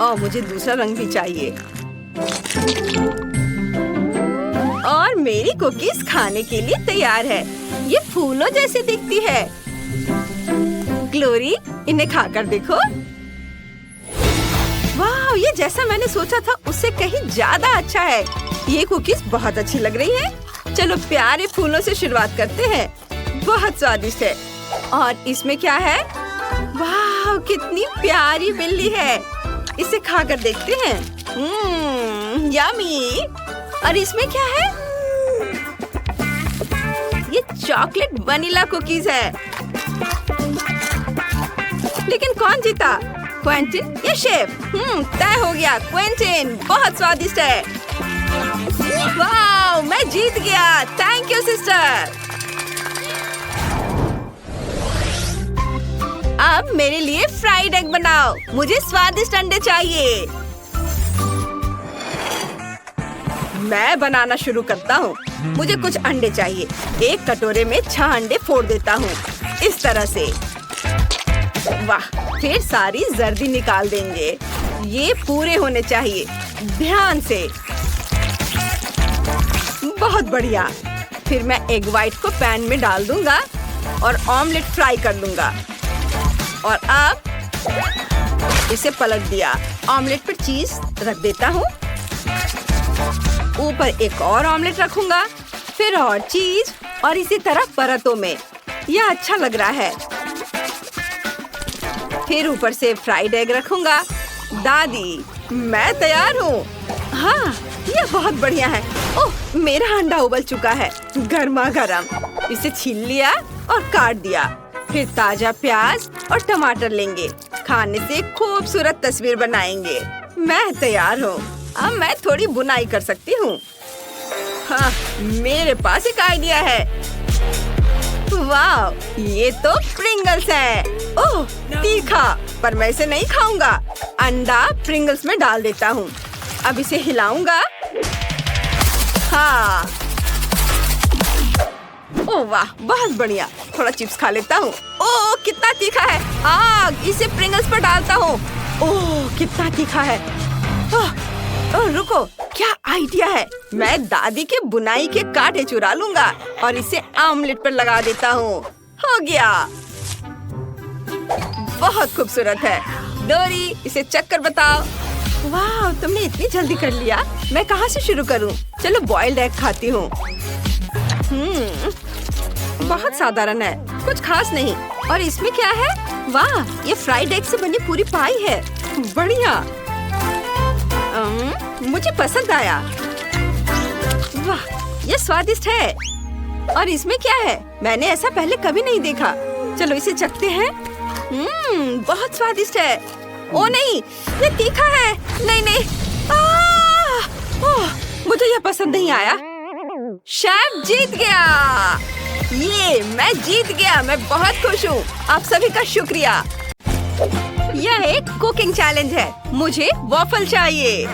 और मुझे दूसरा रंग भी चाहिए। और मेरी कुकीज खाने के लिए तैयार है। ये फूलों जैसे दिखती है। ग्लोरी, इन्हें खाकर देखो। वाह, ये जैसा मैंने सोचा था उससे कहीं ज्यादा अच्छा है। ये कुकीज बहुत अच्छी लग रही है। चलो प्यारे फूलों से शुरुआत करते हैं। बहुत स्वादिष्ट है। और इसमें क्या है? वाह, कितनी प्यारी बिल्ली है। इसे खाकर देखते हैं। यम्मी। और इसमें क्या है? ये चॉकलेट वनीला कुकीज है। लेकिन कौन जीता, क्वेंटिन या शेफ? तय हो गया, क्वेंटिन। बहुत स्वादिष्ट है। वाह, मैं जीत गया। Thank you sister. अब मेरे लिए फ्राइड एग बनाओ। मुझे स्वादिष्ट अंडे चाहिए। मैं बनाना शुरू करता हूँ। मुझे कुछ अंडे चाहिए। एक कटोरे में 6 अंडे फोड़ देता हूँ, इस तरह से। वाह, फिर सारी जर्दी निकाल देंगे। ये पूरे होने चाहिए, ध्यान से। बहुत बढ़िया। फिर मैं एग व्हाइट को पैन में डाल दूंगा और ऑमलेट फ्राई कर लूंगा। और अब इसे पलट दिया। ऑमलेट पर चीज रख देता हूँ। ऊपर एक और ऑमलेट रखूंगा, फिर और चीज, और इसी तरह परतों में। यह अच्छा लग रहा है। फिर ऊपर से फ्राइड एग रखूंगा। दादी, मैं तैयार हूँ। हाँ, यह बहुत बढ़िया है। ओह, मेरा अंडा उबल चुका है, गर्मा गर्म। इसे छील लिया और काट दिया। फिर ताजा प्याज और टमाटर लेंगे। खाने से खूबसूरत तस्वीर बनाएंगे। मैं तैयार हूँ। अब मैं थोड़ी बुनाई कर सकती हूँ। हाँ, मेरे पास एक आइडिया है। वाह, ये तो प्रिंगल्स है। ओह, तीखा, पर मैं इसे नहीं खाऊंगा। अंडा प्रिंगल्स में डाल देता हूँ। अब इसे हिलाऊंगा। हाँ, ओह वाह, बहुत बढ़िया। थोड़ा चिप्स खा लेता हूँ। ओह, कितना तीखा है। आग, इसे प्रिंगल्स पर डालता हूँ। ओह, कितना तीखा है। ओह, रुको, क्या आइडिया है। मैं दादी के बुनाई के कांटे चुरा लूंगा और इसे ऑमलेट पर लगा देता हूँ। हो गया। बहुत खूबसूरत है। डोरी, इसे चक्कर बताओ। वाह, तुमने इतनी जल्दी कर लिया। मैं कहाँ से शुरू करूँ? चलो बॉइल्ड एग खाती हूँ। बहुत साधारण है, कुछ खास नहीं। और इसमें क्या है? वाह, ये फ्राइड एग से बनी पूरी पाई है। बढ़िया। मुझे पसंद आया। वाह, ये स्वादिष्ट है। और इसमें क्या है? मैंने ऐसा पहले कभी नहीं देखा। चलो इसे चखते हैं। बहुत स्वादिष्ट है। ओ नहीं, ये तीखा है। नहीं नहीं, मुझे यह पसंद नहीं आया। शेफ जीत गया। ये मैं जीत गया। मैं बहुत खुश हूँ। आप सभी का शुक्रिया। यह एक कुकिंग चैलेंज है। मुझे वॉफल चाहिए।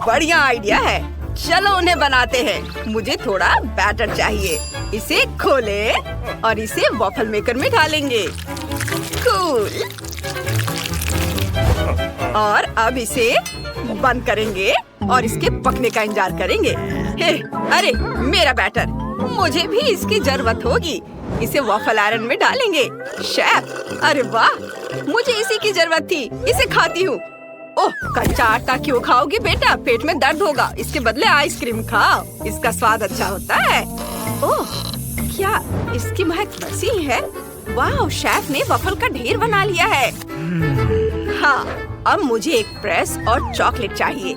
बढ़िया आइडिया है। चलो उन्हें बनाते हैं। मुझे थोड़ा बैटर चाहिए। इसे खोले और इसे वॉफल मेकर में डालेंगे। कूल। और अब इसे बंद करेंगे और इसके पकने का इंतजार करेंगे। अरे, मेरा बैटर। मुझे भी इसकी जरूरत होगी। इसे वॉफल आयरन में डालेंगे। शेफ, अरे वाह, मुझे इसी की जरूरत थी। इसे खाती हूँ। ओह, कच्चा आटा क्यों खाओगी बेटा? पेट में दर्द होगा। इसके बदले आइसक्रीम खाओ। इसका स्वाद अच्छा होता है। ओह, क्या इसकी महक वैसी है? वाह, शेफ ने वॉफल का ढेर बना लिया है। हाँ, अब मुझे एक प्रेस और चॉकलेट चाहिए।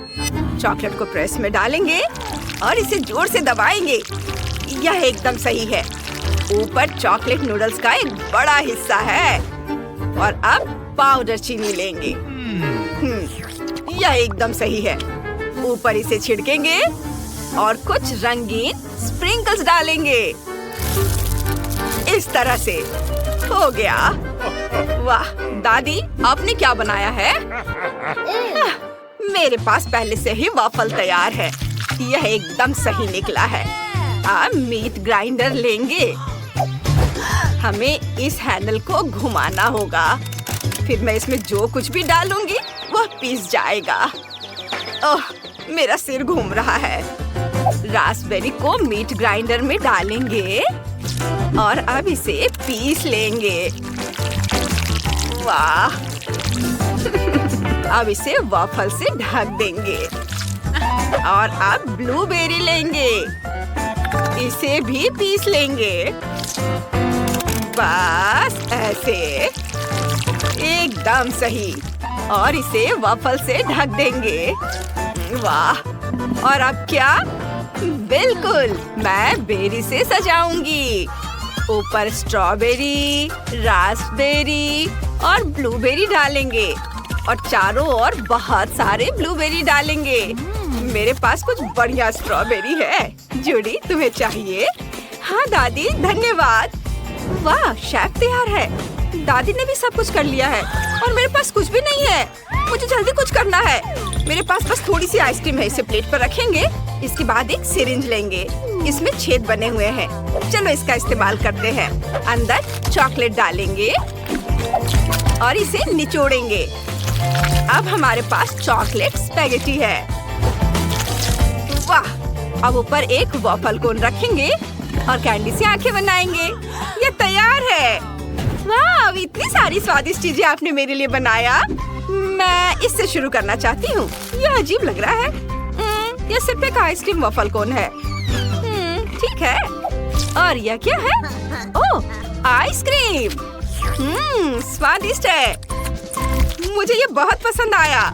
चॉकलेट को प्रेस में डालेंगे और इसे जोर से दबाएंगे। यह एकदम सही है। ऊपर चॉकलेट नूडल्स का एक बड़ा हिस्सा है। और अब पाउडर चीनी लेंगे। यह एकदम सही है। ऊपर इसे छिड़केंगे और कुछ रंगीन स्प्रिंकल्स डालेंगे। इस तरह से। हो गया। वाह दादी, आपने क्या बनाया है? मेरे पास पहले से ही वॉफल तैयार है। यह एकदम सही निकला है। अब मीट ग्राइंडर लेंगे। हमें इस हैंडल को घुमाना होगा। फिर मैं इसमें जो कुछ भी डालूंगी वह पीस जाएगा। ओह, मेरा सिर घूम रहा है। रास्पबेरी को मीट ग्राइंडर में डालेंगे और अब इसे पीस लेंगे। वाह! अब इसे वॉफल से ढक देंगे और अब ब्लूबेरी लेंगे। इसे भी पीस लेंगे। बस ऐसे, एकदम सही। और इसे वॉफल से ढक देंगे। वाह! और अब क्या? बिल्कुल, मैं बेरी से सजाऊंगी। ऊपर स्ट्रॉबेरी, रास्पबेरी और ब्लूबेरी डालेंगे और चारों ओर बहुत सारे ब्लूबेरी डालेंगे। मेरे पास कुछ बढ़िया स्ट्रॉबेरी है। जूडी, तुम्हें चाहिए? हाँ दादी, धन्यवाद। वाह, शेफ तैयार है। दादी ने भी सब कुछ कर लिया है और मेरे पास कुछ भी नहीं है। मुझे जल्दी कुछ करना है। मेरे पास बस थोड़ी सी आइसक्रीम है। इसे प्लेट पर रखेंगे। इसके बाद एक सिरिंज लेंगे। इसमें छेद बने हुए हैं। चलो इसका इस्तेमाल करते हैं। अंदर चॉकलेट डालेंगे और इसे निचोड़ेंगे। अब हमारे पास चॉकलेट स्पैगेटी है। वाह! अब ऊपर एक वॉफल कोन रखेंगे और कैंडी से आंखें बनाएंगे। ये तैयार है। वाह! इतनी सारी स्वादिष्ट चीजें आपने मेरे लिए बनाया। मैं इससे शुरू करना चाहती हूँ। यह अजीब लग रहा है। यह सिर्फ एक आइसक्रीम वॉफल कोन है। ठीक है। और यह क्या है? ओह, आइसक्रीम। स्वादिष्ट है। मुझे ये बहुत पसंद आया।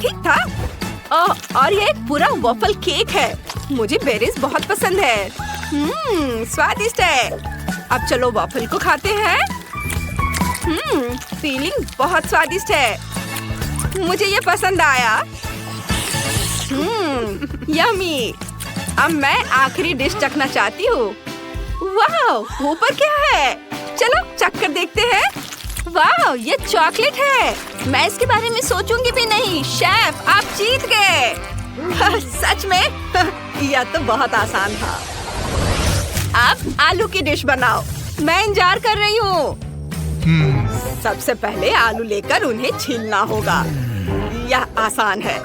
ठीक था। और ये एक पूरा वॉफल केक है। मुझे बेरीज बहुत पसंद है। स्वादिष्ट है। अब चलो वॉफल को खाते हैं। फीलिंग बहुत स्वादिष्ट है। मुझे ये पसंद आया। यम्मी। अब मैं आखिरी डिश चखना चाहती हूँ। वाह, ऊपर क्या है? चलो चख कर देखते हैं। वाह, ये चॉकलेट है। मैं इसके बारे में सोचूंगी भी नहीं। शेफ, आप जीत गए। सच में? यह तो बहुत आसान था। अब आलू की डिश बनाओ। मैं इंतजार कर रही हूँ। सबसे पहले आलू लेकर उन्हें छीलना होगा। यह आसान है।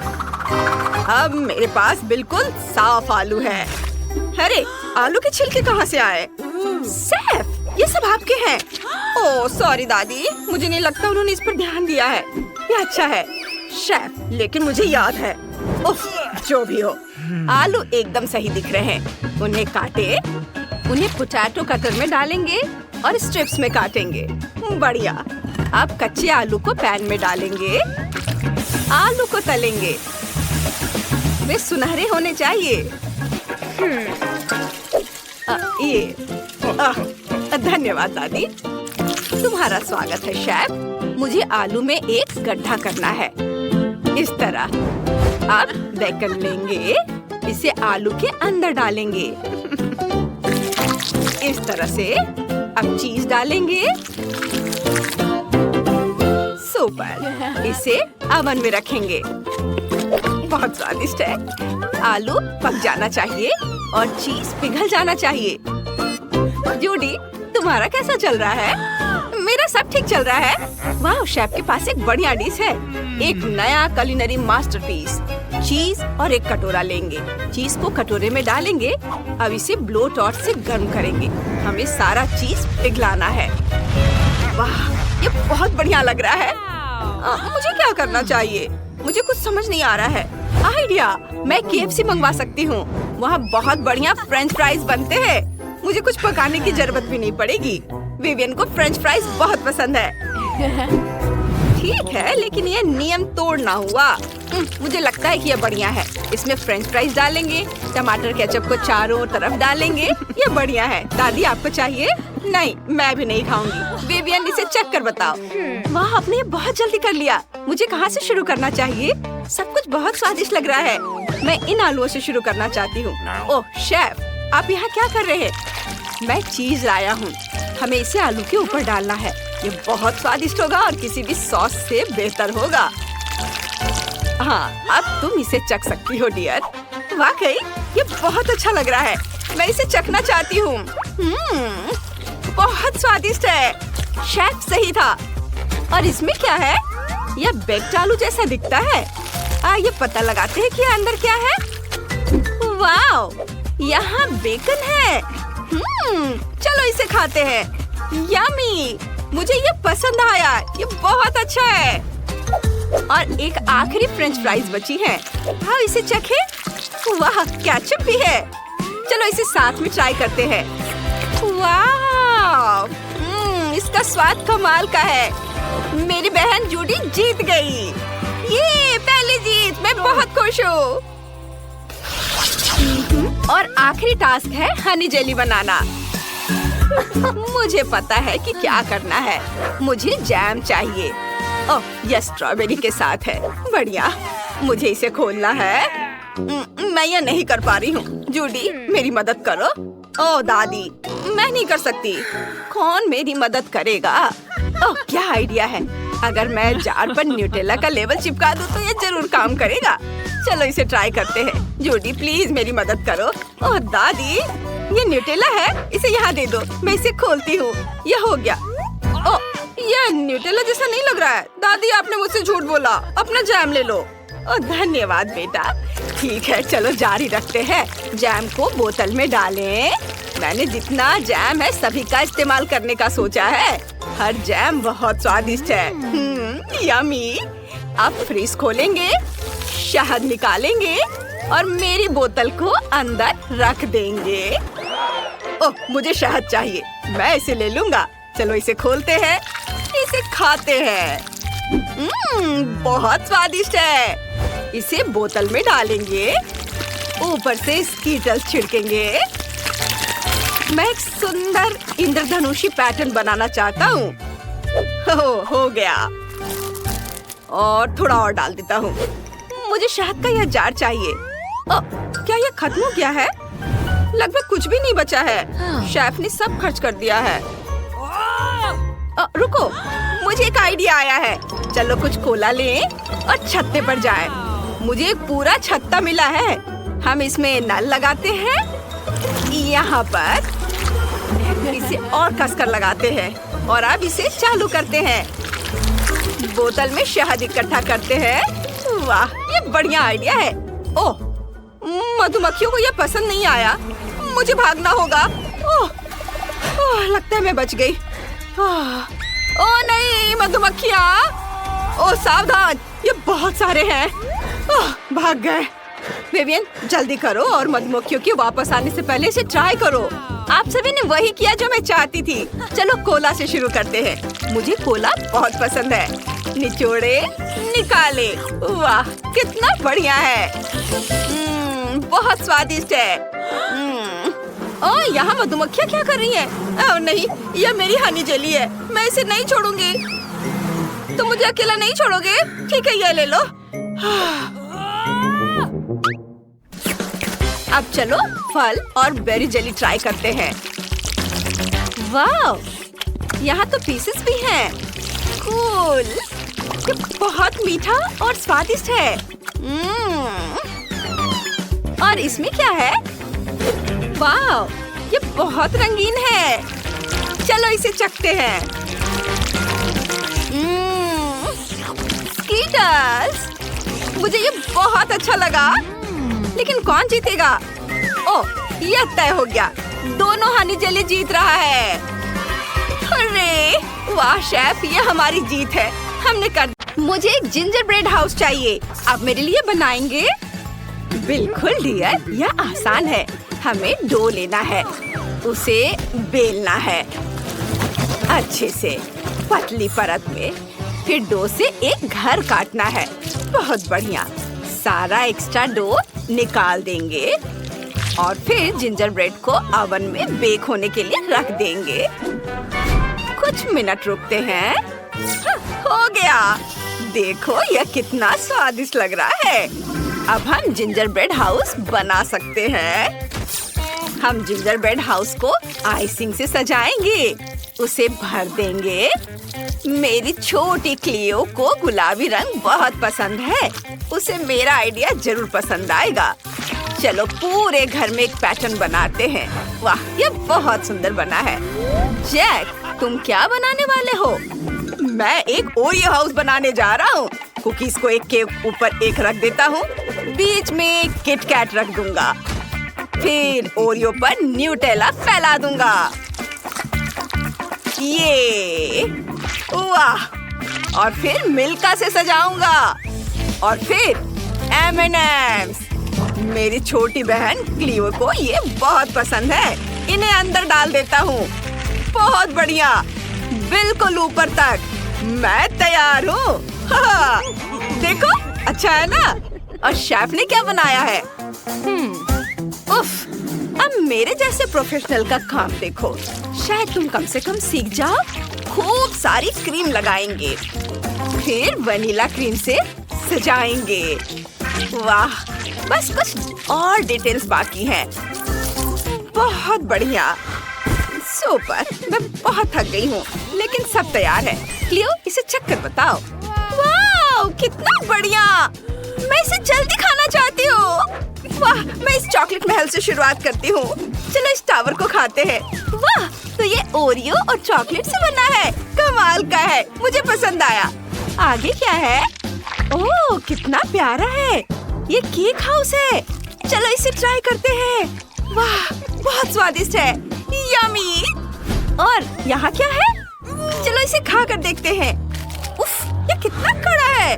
अब मेरे पास बिल्कुल साफ आलू है। अरे, आलू के छिलके कहाँ से आए? शेफ, ये सब आपके हैं। ओह सॉरी दादी, मुझे नहीं लगता उन्होंने इस पर ध्यान दिया है। ये अच्छा है शेफ, लेकिन मुझे याद है। उफ, जो भी हो, आलू एकदम सही दिख रहे हैं। उन्हें काटे। उन्हें पोटैटो कटर में डालेंगे और स्ट्रिप्स में काटेंगे। बढ़िया। अब कच्चे आलू को पैन में डालेंगे। आलू को तलेंगे। वे सुनहरे होने चाहिए। धन्यवाद दादी। तुम्हारा स्वागत है शेफ। मुझे आलू में एक गड्ढा करना है। इस तरह। अब बेकन लेंगे। इसे आलू के अंदर डालेंगे। इस तरह से। अब चीज डालेंगे। सुपर। इसे ओवन में रखेंगे। बहुत स्वादिष्ट है। आलू पक जाना चाहिए और चीज पिघल जाना चाहिए। जूडी, तुम्हारा कैसा चल रहा है? मेरा सब ठीक चल रहा है। वाह, शेफ के पास एक बढ़िया डिश है। एक नया कुलिनरी मास्टरपीस। चीज और एक कटोरा लेंगे। चीज को कटोरे में डालेंगे। अब इसे ब्लो टॉर्च से गर्म करेंगे। हमें सारा चीज पिघलाना है। वाह, ये बहुत बढ़िया लग रहा है। मुझे क्या करना चाहिए? मुझे कुछ समझ नहीं आ रहा है। आइडिया, मैं KFC मंगवा सकती हूँ। वहाँ बहुत बढ़िया फ्रेंच फ्राइज बनते हैं। मुझे कुछ पकाने की जरूरत भी नहीं पड़ेगी। विवियन को फ्रेंच फ्राइज बहुत पसंद है। ठीक है, लेकिन ये नियम तोड़ना हुआ। मुझे लगता है कि ये बढ़िया है। इसमें फ्रेंच फ्राइज डालेंगे। टमाटर केचप को चारों तरफ डालेंगे। ये बढ़िया है। दादी, आपको चाहिए? नहीं, मैं भी नहीं खाऊंगी। विवियन, इसे चेक कर बताओ। वाह, आपने ये बहुत जल्दी कर लिया। मुझे कहाँ से शुरू करना चाहिए? सब कुछ बहुत स्वादिष्ट लग रहा है। मैं इन आलूओं से शुरू करना चाहती हूँ। ओह शेफ, आप यहाँ क्या कर रहे हैं? मैं चीज लाया हूँ। हमें इसे आलू के ऊपर डालना है। ये बहुत स्वादिष्ट होगा और किसी भी सॉस से बेहतर होगा। हाँ, अब तुम इसे चख सकती हो डियर। वाकई ये बहुत अच्छा लग रहा है। मैं इसे चखना चाहती हूँ। बहुत स्वादिष्ट है। शेफ सही था। और इसमें क्या है? यह बेक्ड आलू जैसा दिखता है। ये पता लगाते हैं कि अंदर क्या है। वाओ, यहाँ बेकन है। चलो इसे खाते हैं। यम्मी, मुझे ये पसंद आया। ये बहुत अच्छा है। और एक आखिरी फ्रेंच फ्राइज बची है। हाँ, इसे चखे। वाह, केचप भी है। चलो इसे साथ में ट्राई करते हैं। वाह, इसका स्वाद कमाल का है। मेरी बहन जूडी जीत गई। ये पहली जीत। मैं बहुत खुश हूँ। और आखिरी टास्क है हनी जेली बनाना। मुझे पता है कि क्या करना है। मुझे जैम चाहिए। ओह, यह स्ट्रॉबेरी के साथ है। बढ़िया। मुझे इसे खोलना है। मैं यह नहीं कर पा रही हूँ। जूडी, मेरी मदद करो। ओह दादी, मैं नहीं कर सकती। कौन मेरी मदद करेगा? ओह, क्या आइडिया है। अगर मैं जार पर न्यूटेला का लेबल चिपका दूँ तो ये जरूर काम करेगा। चलो इसे ट्राई करते हैं। जूडी, प्लीज मेरी मदद करो। ओह दादी, ये न्यूटेला है। इसे यहाँ दे दो। मैं इसे खोलती हूँ। यह हो गया। ओह, यह न्यूटेला जैसा नहीं लग रहा है। दादी, आपने मुझसे झूठ बोला। अपना जैम ले लो। ओह, धन्यवाद बेटा। ठीक है, चलो जारी रखते हैं। जैम को बोतल में डालें। मैंने जितना जैम है सभी का इस्तेमाल करने का सोचा है। हर जैम बहुत स्वादिष्ट है। यम्मी। अब फ्रीज खोलेंगे, शहद निकालेंगे और मेरी बोतल को अंदर रख देंगे। ओह, मुझे शहद चाहिए। मैं इसे ले लूंगा। चलो इसे खोलते हैं। इसे खाते हैं। बहुत स्वादिष्ट है। इसे बोतल में डालेंगे। ऊपर से स्कीटल्स छिड़केंगे। मैं एक सुंदर इंद्रधनुषी पैटर्न बनाना चाहता हूँ। हो गया। और थोड़ा और डाल देता हूँ। मुझे शहद का यह जार चाहिए। क्या यह खत्म हो गया है? लगभग कुछ भी नहीं बचा है। शेफ ने सब खर्च कर दिया है। रुको, मुझे एक आइडिया आया है। चलो कुछ कोला लें और छत्ते पर जाएं। मुझे एक पूरा छत्ता मिला है। हम इसमें नल लगाते हैं। यहाँ पर इसे और कसकर लगाते हैं और अब इसे चालू करते हैं। बोतल में शहद इकट्ठा करते हैं। वाह, ये बढ़िया आइडिया है। ओह, मधुमक्खियों को यह पसंद नहीं आया। मुझे भागना होगा। ओह, लगता है मैं बच गई। ओह नहीं, मधुमक्खियाँ। ओह सावधान, ये बहुत सारे हैं। भाग गए। विवियन, जल्दी करो और मधुमक्खियों के वापस आने से पहले इसे ट्राई करो। आप सभी ने वही किया जो मैं चाहती थी। चलो कोला से शुरू करते हैं। मुझे कोला बहुत पसंद है। निचोड़े, निकाले। वाह, कितना बढ़िया है। बहुत स्वादिष्ट है। ओह, यहाँ मधुमक्खियाँ क्या कर रही हैं? ओह नहीं, यह मेरी हनी जेली है। मैं इसे नहीं छोड़ूंगी। तुम मुझे अकेला नहीं छोड़ोगे? ठीक है, यह ले लो। अब चलो फल और बेरी जेली ट्राई करते हैं। वाह, यहाँ तो पीसेस भी हैं। कूल। ये बहुत मीठा और स्वादिष्ट है। और इसमें क्या है? वाह, ये बहुत रंगीन है। चलो इसे चखते हैं। स्कीटल्स। मुझे ये बहुत अच्छा लगा। लेकिन कौन जीतेगा? ओह, यह तय हो गया। दोनों हनी जेली जीत रहा है। अरे वाह शेफ, ये हमारी जीत है। हमने कर। मुझे एक जिंजर ब्रेड हाउस चाहिए। आप मेरे लिए बनाएंगे? बिल्कुल डियर, यह आसान है। हमें डो लेना है, उसे बेलना है अच्छे से पतली परत में। फिर डो से एक घर काटना है। बहुत बढ़िया। सारा एक्स्ट्रा डो निकाल देंगे और फिर जिंजर ब्रेड को ओवन में बेक होने के लिए रख देंगे। कुछ मिनट रुकते हैं। हो गया। देखो यह कितना स्वादिष्ट लग रहा है। अब हम जिंजर ब्रेड हाउस बना सकते हैं। हम जिंजर ब्रेड हाउस को आइसिंग से सजाएंगे। उसे भर देंगे। मेरी छोटी क्लियो को गुलाबी रंग बहुत पसंद है। उसे मेरा आइडिया जरूर पसंद आएगा। चलो पूरे घर में एक पैटर्न बनाते हैं। वाह, ये बहुत सुंदर बना है। जैक, तुम क्या बनाने वाले हो? मैं एक ओरियो हाउस बनाने जा रहा हूँ। कुकीज को एक के ऊपर एक रख देता हूँ। बीच में किट कैट रख दूंगा। फिर ओरियो पर न्यूटेला फैला दूंगा। ये वाह! और फिर मिल्का से सजाऊंगा। और फिर M&M's। मेरी छोटी बहन क्लियो को ये बहुत पसंद है। इन्हें अंदर डाल देता हूँ। बहुत बढ़िया, बिल्कुल ऊपर तक। मैं तैयार हूँ। हाँ, देखो, अच्छा है ना? और शेफ ने क्या बनाया है? उफ, अब मेरे जैसे प्रोफेशनल का काम देखो। शायद तुम कम से कम सीख जाओ। खूब सारी क्रीम लगाएंगे, फिर वनीला क्रीम से सजाएंगे। वाह, बस कुछ और डिटेल्स बाकी हैं। बहुत बढ़िया, सुपर। मैं बहुत थक गई हूँ, लेकिन सब तैयार है। क्लियो, इसे चेक कर बताओ। वाह, कितना बढ़िया! मैं इसे जल्दी खाना चाहती हूँ। वाह, मैं इस चॉकलेट महल से शुरुआत करती हूँ। चलो इस टावर को खाते हैं। वाह, तो ये ओरियो और चॉकलेट से बना है। कमाल का है, मुझे पसंद आया। आगे क्या है? ओह, कितना प्यारा है। ये केक हाउस है। चलो इसे ट्राई करते हैं। वाह, बहुत स्वादिष्ट है। यम्मी। और यहाँ क्या है? चलो इसे खा कर देखते हैं। उफ, ये कितना कड़ा है।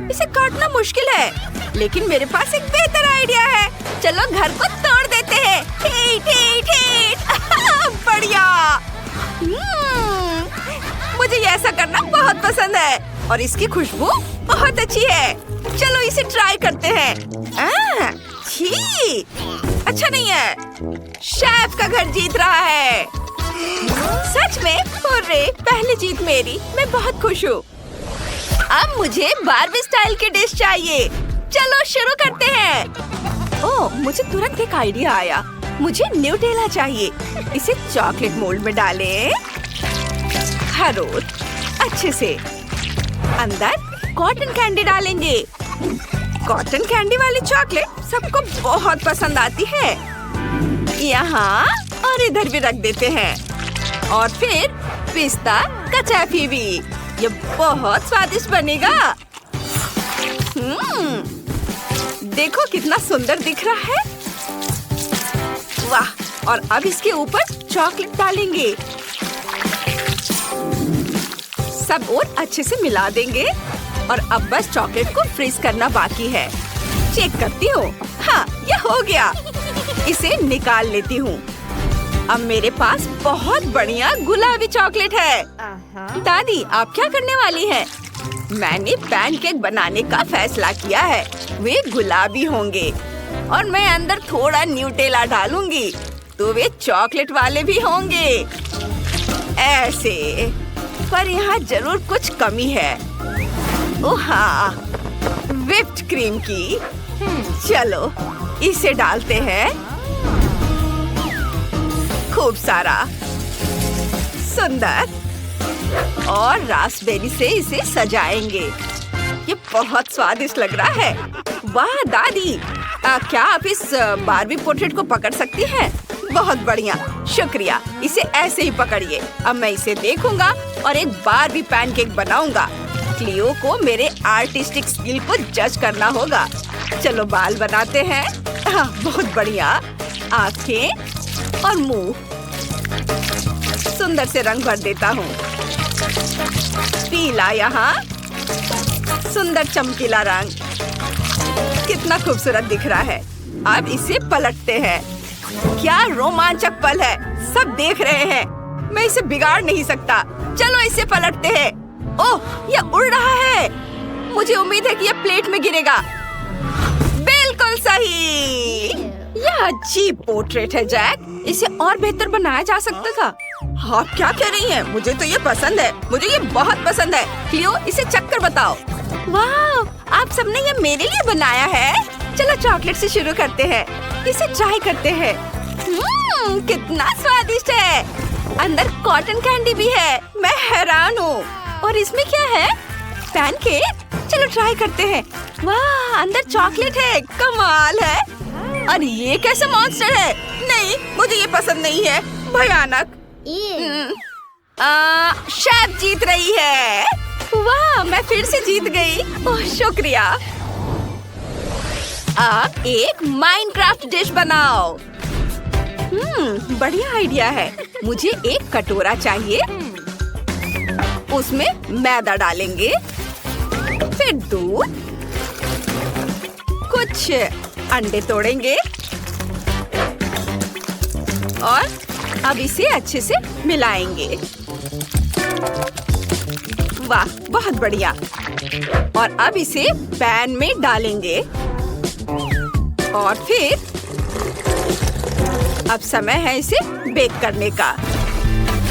इसे काटना मुश्किल है, लेकिन मेरे पास एक बेहतर आइडिया है। चलो घर को तोड़ देते हैं। ठीक ठीक ठीक। बढ़िया। मुझे ये ऐसा करना बहुत पसंद है और इसकी खुशबू बहुत अच्छी है। चलो इसे ट्राई करते हैं। छी, अच्छा नहीं है। शेफ का घर जीत रहा है। सच में? हुर्रे, पहली जीत मेरी। मैं बहुत खुश हूँ। अब मुझे बार्बी स्टाइल की डिश चाहिए। चलो शुरू करते हैं। ओह, मुझे तुरंत एक आइडिया आया। मुझे न्यूटेला चाहिए। इसे चॉकलेट मोल्ड में डालें। खरोट अच्छे से। अंदर कॉटन कैंडी डालेंगे। कॉटन कैंडी वाली चॉकलेट सबको बहुत पसंद आती है। यहाँ और इधर भी रख देते हैं। और फिर पिस्ता कचौफी भी। ये बहुत स्वादिष्ट बनेगा। देखो कितना सुंदर दिख रहा है। वाह, और अब इसके ऊपर चॉकलेट डालेंगे। सब और अच्छे से मिला देंगे। और अब बस चॉकलेट को फ्रीज करना बाकी है। चेक करती हूँ। हाँ, ये हो गया। इसे निकाल लेती हूँ। अब मेरे पास बहुत बढ़िया गुलाबी चॉकलेट है। दादी, आप क्या करने वाली हैं? मैंने पैनकेक बनाने का फैसला किया है। वे गुलाबी होंगे और मैं अंदर थोड़ा न्यूटेला डालूंगी, तो वे चॉकलेट वाले भी होंगे। ऐसे, पर यहाँ जरूर कुछ कमी है। ओह हाँ, व्हिप्ड क्रीम की। चलो इसे डालते हैं। खूब सारा। सुंदर। और रास्पबेरी से इसे सजाएंगे। ये बहुत स्वादिष्ट लग रहा है। वाह दादी, क्या आप इस बारबी पोर्ट्रेट को पकड़ सकती हैं? बहुत बढ़िया, शुक्रिया। इसे ऐसे ही पकड़िए। अब मैं इसे देखूंगा और एक बारबी पैनकेक बनाऊंगा। क्लियो को मेरे आर्टिस्टिक स्किल को जज करना होगा। चलो बाल बनाते हैं। हाँ, बहुत बढ़िया। आँखें और मुंह। सुंदर से रंग भर देता हूँ। पीला यहाँ, सुंदर चमकीला रंग। कितना खूबसूरत दिख रहा है। अब इसे पलटते हैं। क्या रोमांचक पल है। सब देख रहे हैं। मैं इसे बिगाड़ नहीं सकता। चलो इसे पलटते हैं। ओह, ये उड़ रहा है। मुझे उम्मीद है कि यह प्लेट में गिरेगा। बिल्कुल सही। यह अजीब पोर्ट्रेट है जैक। इसे और बेहतर बनाया जा सकता था। आप क्या कह रही हैं? मुझे तो ये पसंद है। मुझे ये बहुत पसंद है। क्लियो, इसे चक्कर बताओ। वाह, आप सबने ये मेरे लिए बनाया है। चलो चॉकलेट से शुरू करते हैं। इसे ट्राई करते हैं। कितना स्वादिष्ट है। अंदर कॉटन कैंडी भी है। मैं हैरान हूँ। और इसमें क्या है? पैनकेक? चलो ट्राई करते हैं। वाह, अंदर चॉकलेट है। कमाल है। और ये कैसा मॉन्स्टर है? नहीं, मुझे ये पसंद नहीं है। भयानक। शेफ जीत रही है। वाह, मैं फिर से जीत गई। ओह, शुक्रिया। अब एक माइनक्राफ्ट डिश बनाओ। बढ़िया आइडिया है। मुझे एक कटोरा चाहिए। उसमें मैदा डालेंगे, फिर दूध, कुछ अंडे तोड़ेंगे और अब इसे अच्छे से मिलाएंगे। वाह, बहुत बढ़िया। और अब इसे पैन में डालेंगे और फिर अब समय है इसे बेक करने का।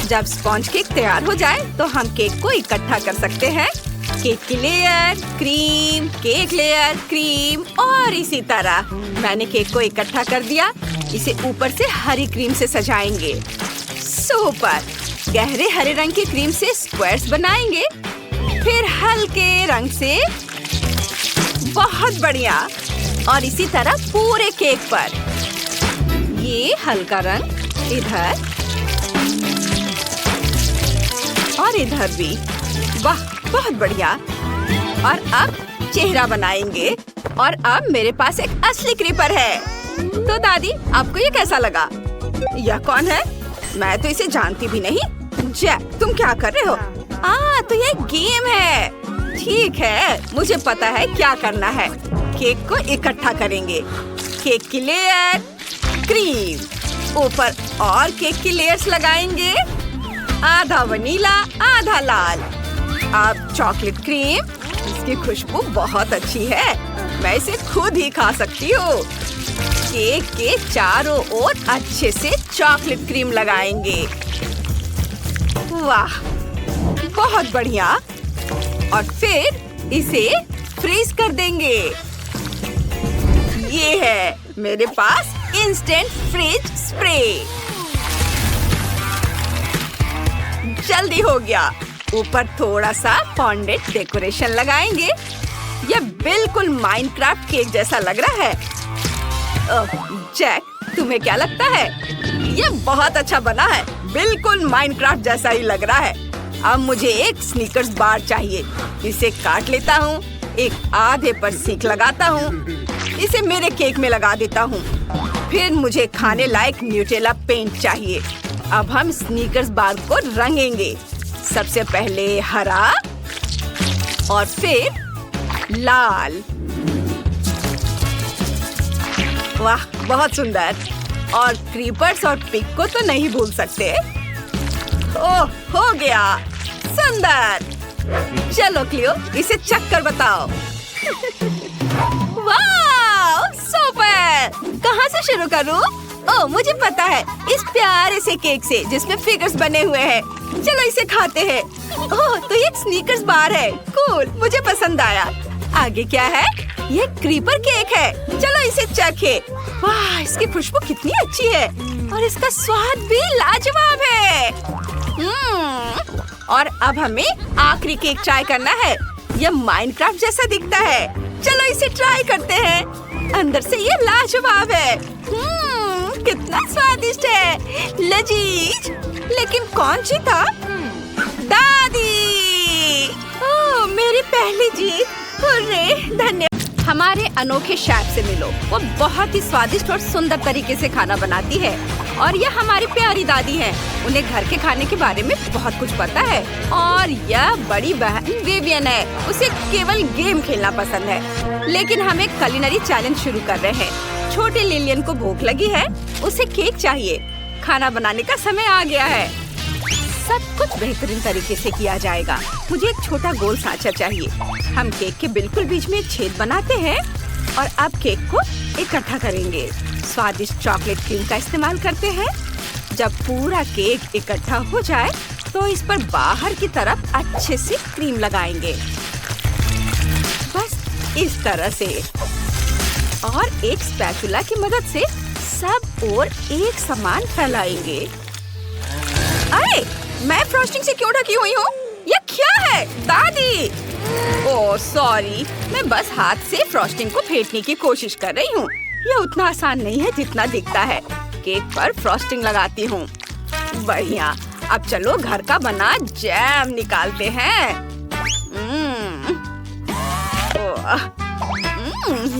जब स्पॉन्ज केक तैयार हो जाए तो हम केक को इकट्ठा कर सकते हैं। केक की layer, cream, cake layer, cream और इसी तरह। मैंने केक को इकट्ठा कर दिया। इसे ऊपर से हरी क्रीम से सजाएंगे। सुपर। गहरे हरे रंग की क्रीम से स्क्वायर्स बनाएंगे, फिर हल्के रंग से। बहुत बढ़िया। और इसी तरह पूरे केक पर। ये हल्का रंग इधर और इधर भी। वाह, बहुत बढ़िया। और अब चेहरा बनाएंगे। और अब मेरे पास एक असली क्रीपर है। तो दादी, आपको ये कैसा लगा? यह कौन है? मैं तो इसे जानती भी नहीं। जैक, तुम क्या कर रहे हो? तो ये गेम है। ठीक है, मुझे पता है क्या करना है। केक को इकट्ठा करेंगे। केक की लेयर, क्रीम, ऊपर और केक की लेयर्स लगाएंगे। आधा वनीला, आधा लाल। अब चॉकलेट क्रीम। इसकी खुशबू बहुत अच्छी है। मैं इसे खुद ही खा सकती हूँ। केक के चारों ओर अच्छे से चॉकलेट क्रीम लगाएंगे। वाह, बहुत बढ़िया। और फिर इसे फ्रीज कर देंगे। ये है मेरे पास इंस्टेंट फ्रिज स्प्रे। जल्दी हो गया। ऊपर थोड़ा सा फॉन्डेंट डेकोरेशन लगाएंगे। यह बिल्कुल माइनक्राफ्ट केक जैसा लग रहा है। जैक, तुम्हें क्या लगता है? यह बहुत अच्छा बना है। बिल्कुल माइनक्राफ्ट जैसा ही लग रहा है। अब मुझे एक स्नीकर्स बार चाहिए। इसे काट लेता हूँ। एक आधे पर सीख लगाता हूँ। इसे मेरे केक में लगा देता हूँ। फिर मुझे खाने लायक न्यूटेला पेंट चाहिए। अब हम स्नीकर्स बार को रंगेंगे। सबसे पहले हरा और फिर लाल। वाह, बहुत सुंदर। और क्रीपर्स और पिग को तो नहीं भूल सकते। ओह, हो गया। सुंदर। चलो क्लियो, इसे चक्कर बताओ। वाह, सुपर। कहाँ से शुरू करूँ? ओह, मुझे पता है। इस प्यारे से केक से जिसमें फिगर्स बने हुए हैं। चलो इसे खाते हैं। ओह, तो ये स्नीकर्स बार है। कूल, मुझे पसंद आया। आगे क्या है? ये क्रीपर केक है। चलो इसे चखे। वाह, इसकी खुशबू कितनी अच्छी है और इसका स्वाद भी लाजवाब है। और अब हमें आखिरी केक ट्राई करना है। यह माइनक्राफ्ट जैसा दिखता है। चलो इसे ट्राई करते हैं। अंदर से ये लाजवाब है। कितना स्वादिष्ट है। लजीज। लेकिन कौन जीता? दादी। ओह, मेरी पहली जीत। हुर्रे, धन्यवाद। हमारे अनोखे शेफ से मिलो। वो बहुत ही स्वादिष्ट और सुंदर तरीके से खाना बनाती है। और यह हमारी प्यारी दादी है। उन्हें घर के खाने के बारे में बहुत कुछ पता है। और यह बड़ी बहन विवियन है। उसे केवल गेम खेलना पसंद है। लेकिन हम एक कुलिनरी चैलेंज शुरू कर रहे हैं। छोटे लिलियन को भूख लगी है। उसे केक चाहिए। खाना बनाने का समय आ गया है। सब कुछ बेहतरीन तरीके से किया जाएगा। मुझे एक छोटा गोल सांचा चाहिए। हम केक के बिल्कुल बीच में एक छेद बनाते हैं और अब केक को इकट्ठा करेंगे। स्वादिष्ट चॉकलेट क्रीम का इस्तेमाल करते हैं। जब पूरा केक इकट्ठा हो जाए तो इस पर बाहर की तरफ अच्छे से क्रीम लगाएंगे। बस इस तरह से। और एक स्पैचुला की मदद से सब ओर एक समान फैलाएंगे। अरे मैं फ्रॉस्टिंग से क्यों ढकी हुई हूँ? ये क्या है दादी? ओह सॉरी, मैं बस हाथ से फ्रॉस्टिंग को फेंटने की कोशिश कर रही हूँ। यह उतना आसान नहीं है जितना दिखता है। केक पर फ्रॉस्टिंग लगाती हूँ। बढ़िया, अब चलो घर का बना जैम निकालते हैं।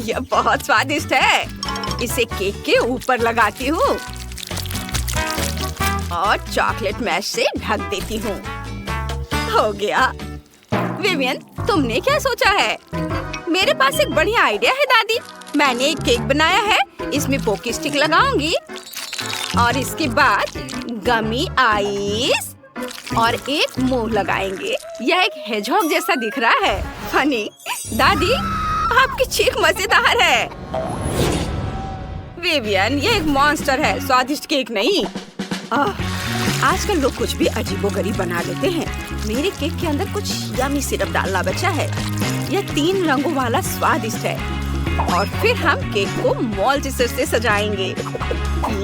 यह बहुत स्वादिष्ट है। इसे केक के ऊपर लगाती हूँ और चॉकलेट मैश से ढक देती हूँ। हो गया। विवियन, तुमने क्या सोचा है? मेरे पास एक बढ़िया आइडिया है दादी। मैंने एक केक बनाया है। इसमें पोकी स्टिक लगाऊंगी और इसके बाद गमी आइस और एक मुंह लगाएंगे। यह एक हेजहॉग जैसा दिख रहा है। फनी। दादी, आपकी चीख मजेदार है। विवियन, ये एक मॉन्स्टर है, स्वादिष्ट केक नहीं। आजकल लोग कुछ भी अजीबोगरीब बना लेते हैं। मेरे केक के अंदर कुछ यमी सिरप डालना बचा है। यह 3 रंगों वाला स्वादिष्ट है। और फिर हम केक को मॉल्टिसर से सजाएंगे।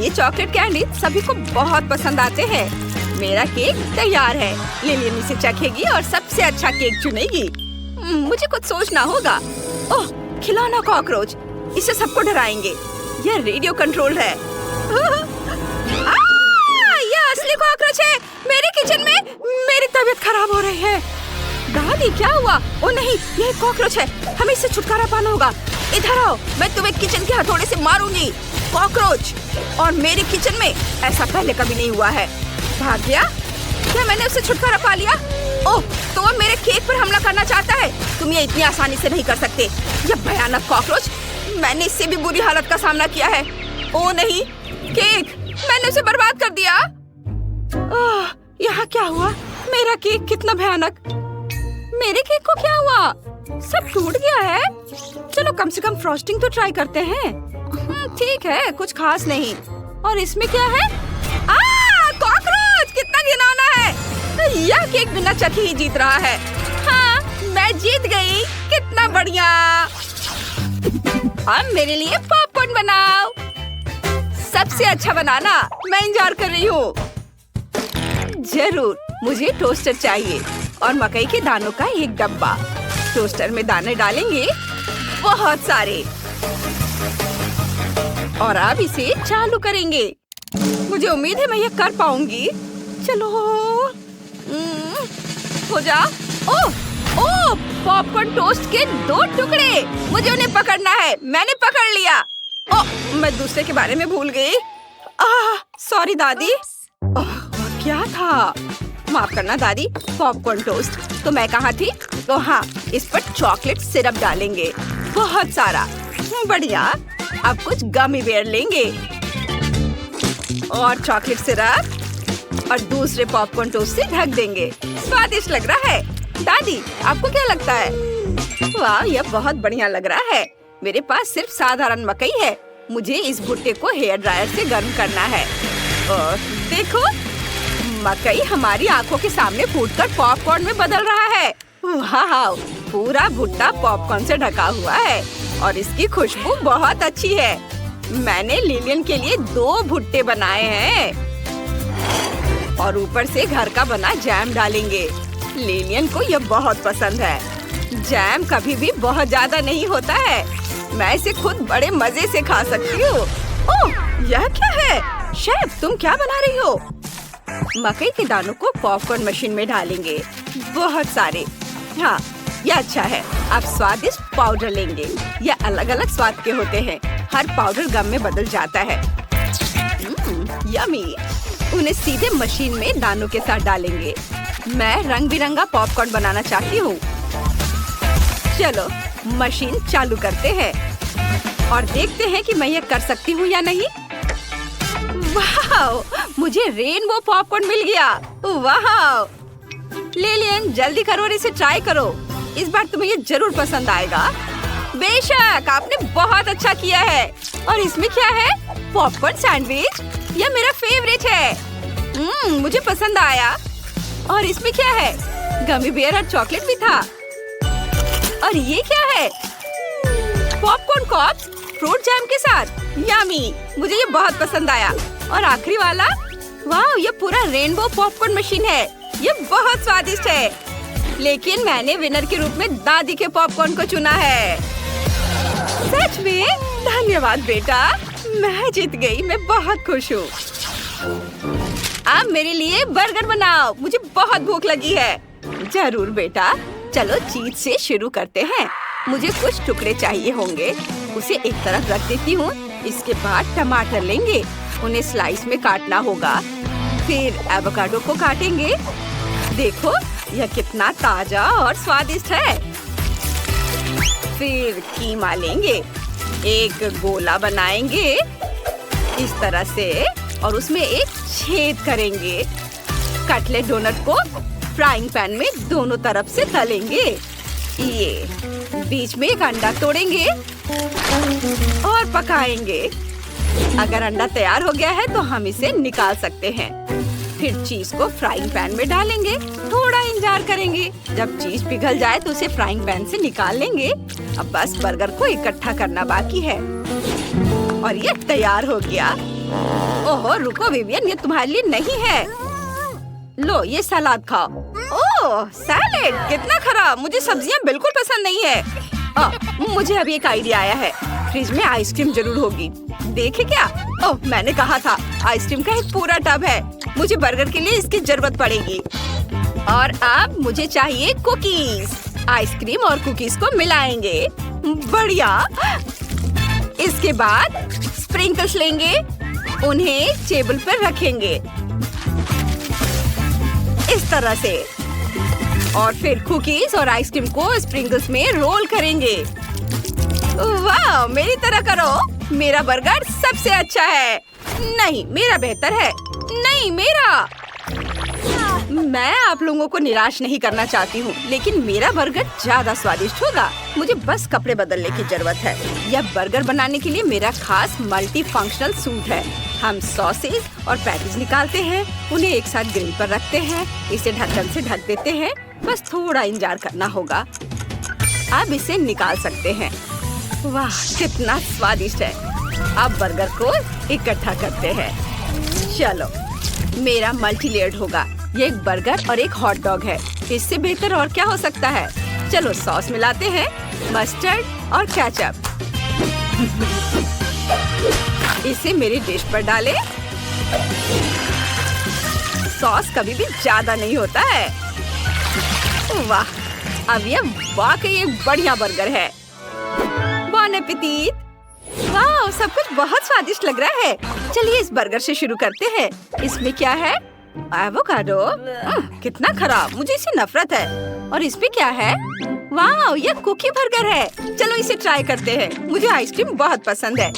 ये चॉकलेट कैंडी सभी को बहुत पसंद आते हैं। मेरा केक तैयार है। लिलियन इसे चखेगी और सबसे अच्छा केक चुनेगी। मुझे कुछ सोचना होगा। ओह, खिलौना कॉकरोच। इसे सबको डराएंगे। यह रेडियो कंट्रोल है। यह असली कॉकरोच है। मेरे किचन में मेरी तबीयत खराब हो रही है। दादी, क्या हुआ? ओ नहीं, यह एक कॉकरोच है। हमें इससे छुटकारा पाना होगा। इधर आओ, मैं तुम्हें किचन के हथौड़े से मारूंगी। कॉकरोच और मेरे किचन में ऐसा पहले कभी नहीं हुआ है। भाग गया? क्या मैंने उससे छुटकारा पा लिया? ओह, तो वो मेरे केक पर हमला करना चाहता है। तुम ये इतनी आसानी से नहीं कर सकते। यह भयानक कॉकरोच, मैंने इससे भी बुरी हालत का सामना किया है। ओ नहीं, केक, मैंने उसे बर्बाद कर दिया। यहाँ क्या हुआ? मेरा केक कितना भयानक। मेरे केक को क्या हुआ? सब टूट गया है। चलो कम से कम फ्रॉस्टिंग तो ट्राई करते हैं। ठीक है, कुछ खास नहीं। और इसमें क्या है? कॉकरोच, कितना घिनौना है। यह केक बिना चखे ही जीत रहा है। हाँ, मैं जीत गई। कितना बढ़िया। अब मेरे लिए पॉपकॉर्न बनाओ। सबसे अच्छा बनाना। मैं इंतजार कर रही हूँ। जरूर, मुझे टोस्टर चाहिए और मकई के दानों का एक डब्बा। टोस्टर में दाने डालेंगे, बहुत सारे। और अब इसे चालू करेंगे। मुझे उम्मीद है मैं ये कर पाऊंगी। चलो, हो जा। ओह, पॉपकॉर्न टोस्ट के 2 टुकड़े। मुझे उन्हें पकड़ना है। मैंने पकड़ लिया। ओह, मैं दूसरे के बारे में भूल गई। सॉरी दादी। क्या था? माफ करना दादी। Popcorn toast. तो मैं कहाँ थी? तो हाँ, इस पर चॉकलेट सिरप डालेंगे, बहुत सारा। बढ़िया। अब कुछ गमी बेयर लेंगे और चॉकलेट सिरप और दूसरे पॉपकॉर्न टोस्ट से ढक देंगे। स्वादिष्ट लग रहा है। दादी, आपको क्या लगता है? वाह, यह बहुत बढ़िया लग रहा है। मेरे पास सिर्फ साधारण मकई है। मुझे इस भुट्टे को हेयर ड्रायर से गर्म करना है। और देखो, मकई हमारी आंखों के सामने फूटकर पॉपकॉर्न में बदल रहा है। वाह, पूरा भुट्टा पॉपकॉर्न से ढका हुआ है और इसकी खुशबू बहुत अच्छी है। मैंने लिलियन के लिए 2 भुट्टे बनाए हैं और ऊपर से घर का बना जैम डालेंगे। लिलियन को यह बहुत पसंद है। जैम कभी भी बहुत ज्यादा नहीं होता है। मैं इसे खुद बड़े मजे से खा सकती हूँ। ओह, यह क्या है? शेफ, तुम क्या बना रही हो? मकई के दानों को पॉपकॉर्न मशीन में डालेंगे, बहुत सारे। हाँ, यह अच्छा है। अब स्वादिष्ट पाउडर लेंगे। यह अलग अलग स्वाद के होते हैं। हर पाउडर गम में बदल जाता है। यमी। उन्हें सीधे मशीन में दानों के साथ डालेंगे। मैं रंग बिरंगा पॉपकॉर्न बनाना चाहती हूँ। चलो, मशीन चालू करते हैं और देखते हैं कि मैं ये कर सकती हूँ या नहीं। वाह, मुझे रेनबो पॉपकॉर्न मिल गया। वाह, लिलियन, जल्दी करो और इसे ट्राई करो। इस बार तुम्हें ये जरूर पसंद आएगा। बेशक, आपने बहुत अच्छा किया है। और इसमें क्या है? Popcorn sandwich. यह मेरा फेवरेट है। मुझे पसंद आया। और इसमें क्या है? गमी बेयर और चॉकलेट भी था। और ये क्या है? पॉपकॉर्न कॉर्न फ्रूट जैम के साथ। यम्मी, मुझे ये बहुत पसंद आया। और आखिरी वाला वाह, ये पूरा रेनबो पॉपकॉर्न मशीन है। ये बहुत स्वादिष्ट है। लेकिन मैंने विनर के रूप में दादी के पॉपकॉर्न को चुना है। सच में? धन्यवाद बेटा, मैं जीत गई। मैं बहुत खुश हूँ। आप मेरे लिए बर्गर बनाओ, मुझे बहुत भूख लगी है। जरूर बेटा, चलो जीत से शुरू करते हैं। मुझे कुछ टुकड़े चाहिए होंगे, उसे एक तरफ रख देती हूँ। इसके बाद टमाटर लेंगे, उन्हें स्लाइस में काटना होगा। फिर एवोकाडो को काटेंगे। देखो यह कितना ताजा और स्वादिष्ट है। फिर कीमा लेंगे, एक गोला बनाएंगे इस तरह से और उसमें एक छेद करेंगे। कटलेट डोनट को फ्राइंग पैन में दोनों तरफ से तलेंगे। ये बीच में एक अंडा तोड़ेंगे और पकाएंगे। अगर अंडा तैयार हो गया है तो हम इसे निकाल सकते हैं। फिर चीज को फ्राइंग पैन में डालेंगे। थोड़ा इंतजार करेंगे। जब चीज पिघल जाए तो उसे फ्राइंग पैन से निकाल लेंगे। अब बस बर्गर को इकट्ठा करना बाकी है और ये तैयार हो गया। ओहो रुको विवियन, ये तुम्हारे लिए नहीं है। लो ये सलाद खाओ। ओह सैलेड, कितना खराब। मुझे सब्जियां बिल्कुल पसंद नहीं है। मुझे अभी एक आइडिया आया है। फ्रिज में आइसक्रीम जरूर होगी। देखे क्या? ओह मैंने कहा था, आइसक्रीम का एक पूरा टब है। मुझे बर्गर के लिए इसकी जरूरत पड़ेगी। और अब मुझे चाहिए कुकीज। आइसक्रीम और कुकीज को मिलाएंगे। बढ़िया। इसके बाद स्प्रिंकल्स लेंगे, उन्हें टेबल पर रखेंगे इस तरह से। और फिर कुकीज और आइसक्रीम को स्प्रिंकल्स में रोल करेंगे। वाह, मेरी तरह करो। मेरा बर्गर सबसे अच्छा है। नहीं, मेरा बेहतर है। नहीं, मेरा। मैं आप लोगों को निराश नहीं करना चाहती हूँ, लेकिन मेरा बर्गर ज्यादा स्वादिष्ट होगा। मुझे बस कपड़े बदलने की जरूरत है। यह बर्गर बनाने के लिए मेरा खास मल्टी फंक्शनल सूट है। हम सॉसेज और पैटीज निकालते हैं, उन्हें एक साथ ग्रिल पर रखते हैं। इसे ढक्कन से ढक देते हैं। बस थोड़ा इंतजार करना होगा। अब इसे निकाल सकते हैं। वाह, कितना स्वादिष्ट है। अब बर्गर को इकट्ठा करते हैं। चलो, मेरा मल्टी लेयर्ड होगा। ये एक बर्गर और एक हॉट डॉग है। इससे बेहतर और क्या हो सकता है। चलो सॉस मिलाते हैं, मस्टर्ड और केचप। इसे मेरी डिश पर डालें। सॉस कभी भी ज्यादा नहीं होता है। वाह, अब ये वाकई एक बढ़िया बर्गर है। बॉन एपेटीट। वाह, सब कुछ बहुत स्वादिष्ट लग रहा है। चलिए इस बर्गर से शुरू करते हैं। इसमें क्या है? एवोकाडो। कितना खराब, मुझे इससे नफरत है। और इसमें क्या है? वाह, ये कुकी बर्गर है। चलो इसे ट्राई करते हैं। मुझे आइसक्रीम बहुत पसंद है।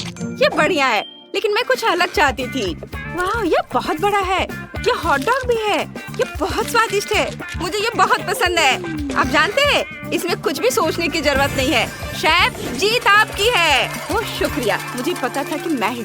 ये बढ़िया है, लेकिन मैं कुछ अलग चाहती थी। वाह, ये बहुत बड़ा है। ये हॉट डॉग भी है। ये बहुत स्वादिष्ट है। मुझे ये बहुत पसंद है। आप जानते हैं, इसमें कुछ भी सोचने की जरूरत नहीं है। शेफ, जीत आपकी है। ओह शुक्रिया, मुझे पता था कि मैं ही